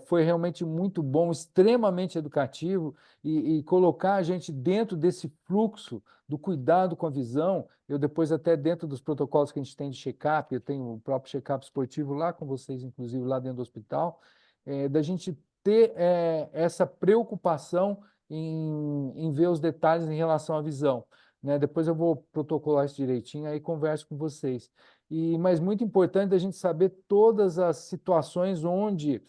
Foi realmente muito bom, extremamente educativo e colocar a gente dentro desse fluxo do cuidado com a visão. Eu depois até dentro dos protocolos que a gente tem de check-up, eu tenho o próprio check-up esportivo lá com vocês, inclusive lá dentro do hospital, da gente ter essa preocupação em ver os detalhes em relação à visão, né? Depois eu vou protocolar isso direitinho, aí converso com vocês. Mas muito importante a gente saber todas as situações onde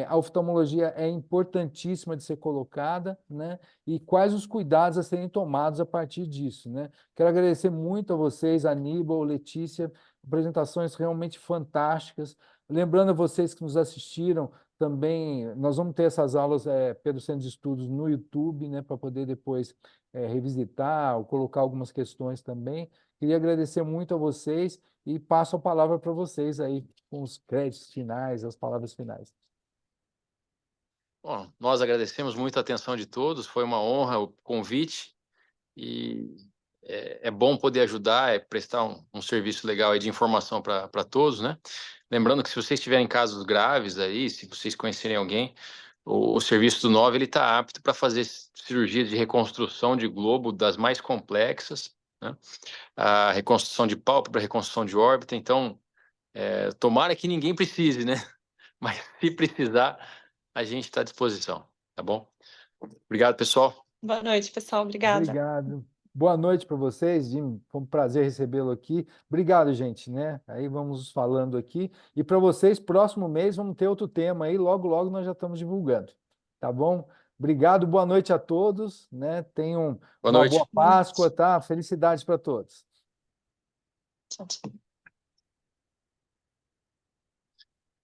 a oftalmologia é importantíssima de ser colocada, né? E quais os cuidados a serem tomados a partir disso, né? Quero agradecer muito a vocês, Aníbal, Letícia, apresentações realmente fantásticas. Lembrando a vocês que nos assistiram, também nós vamos ter essas aulas pelo Centro de Estudos no YouTube, né, para poder depois revisitar ou colocar algumas questões também. Queria agradecer muito a vocês e passo a palavra para vocês aí com os créditos finais, as palavras finais. Bom, nós agradecemos muito a atenção de todos, foi uma honra o convite e é bom poder ajudar, prestar um serviço legal aí de informação para todos, né? Lembrando que se vocês tiverem casos graves aí, se vocês conhecerem alguém, o serviço do 9 ele está apto para fazer cirurgia de reconstrução de globo das mais complexas, né? A reconstrução de pálpebra, reconstrução de órbita. Então, tomara que ninguém precise, né? Mas se precisar, a gente está à disposição, tá bom? Obrigado, pessoal. Boa noite, pessoal. Obrigada. Obrigado. Boa noite para vocês, Jim. Foi um prazer recebê-lo aqui. Obrigado, gente, né? Aí vamos falando aqui. E para vocês, próximo mês vamos ter outro tema aí. Logo, logo nós já estamos divulgando. Tá bom? Obrigado, boa noite a todos, né? Tenham Boa uma noite. boa Páscoa, tá? Felicidades para todos. Tchau, tchau.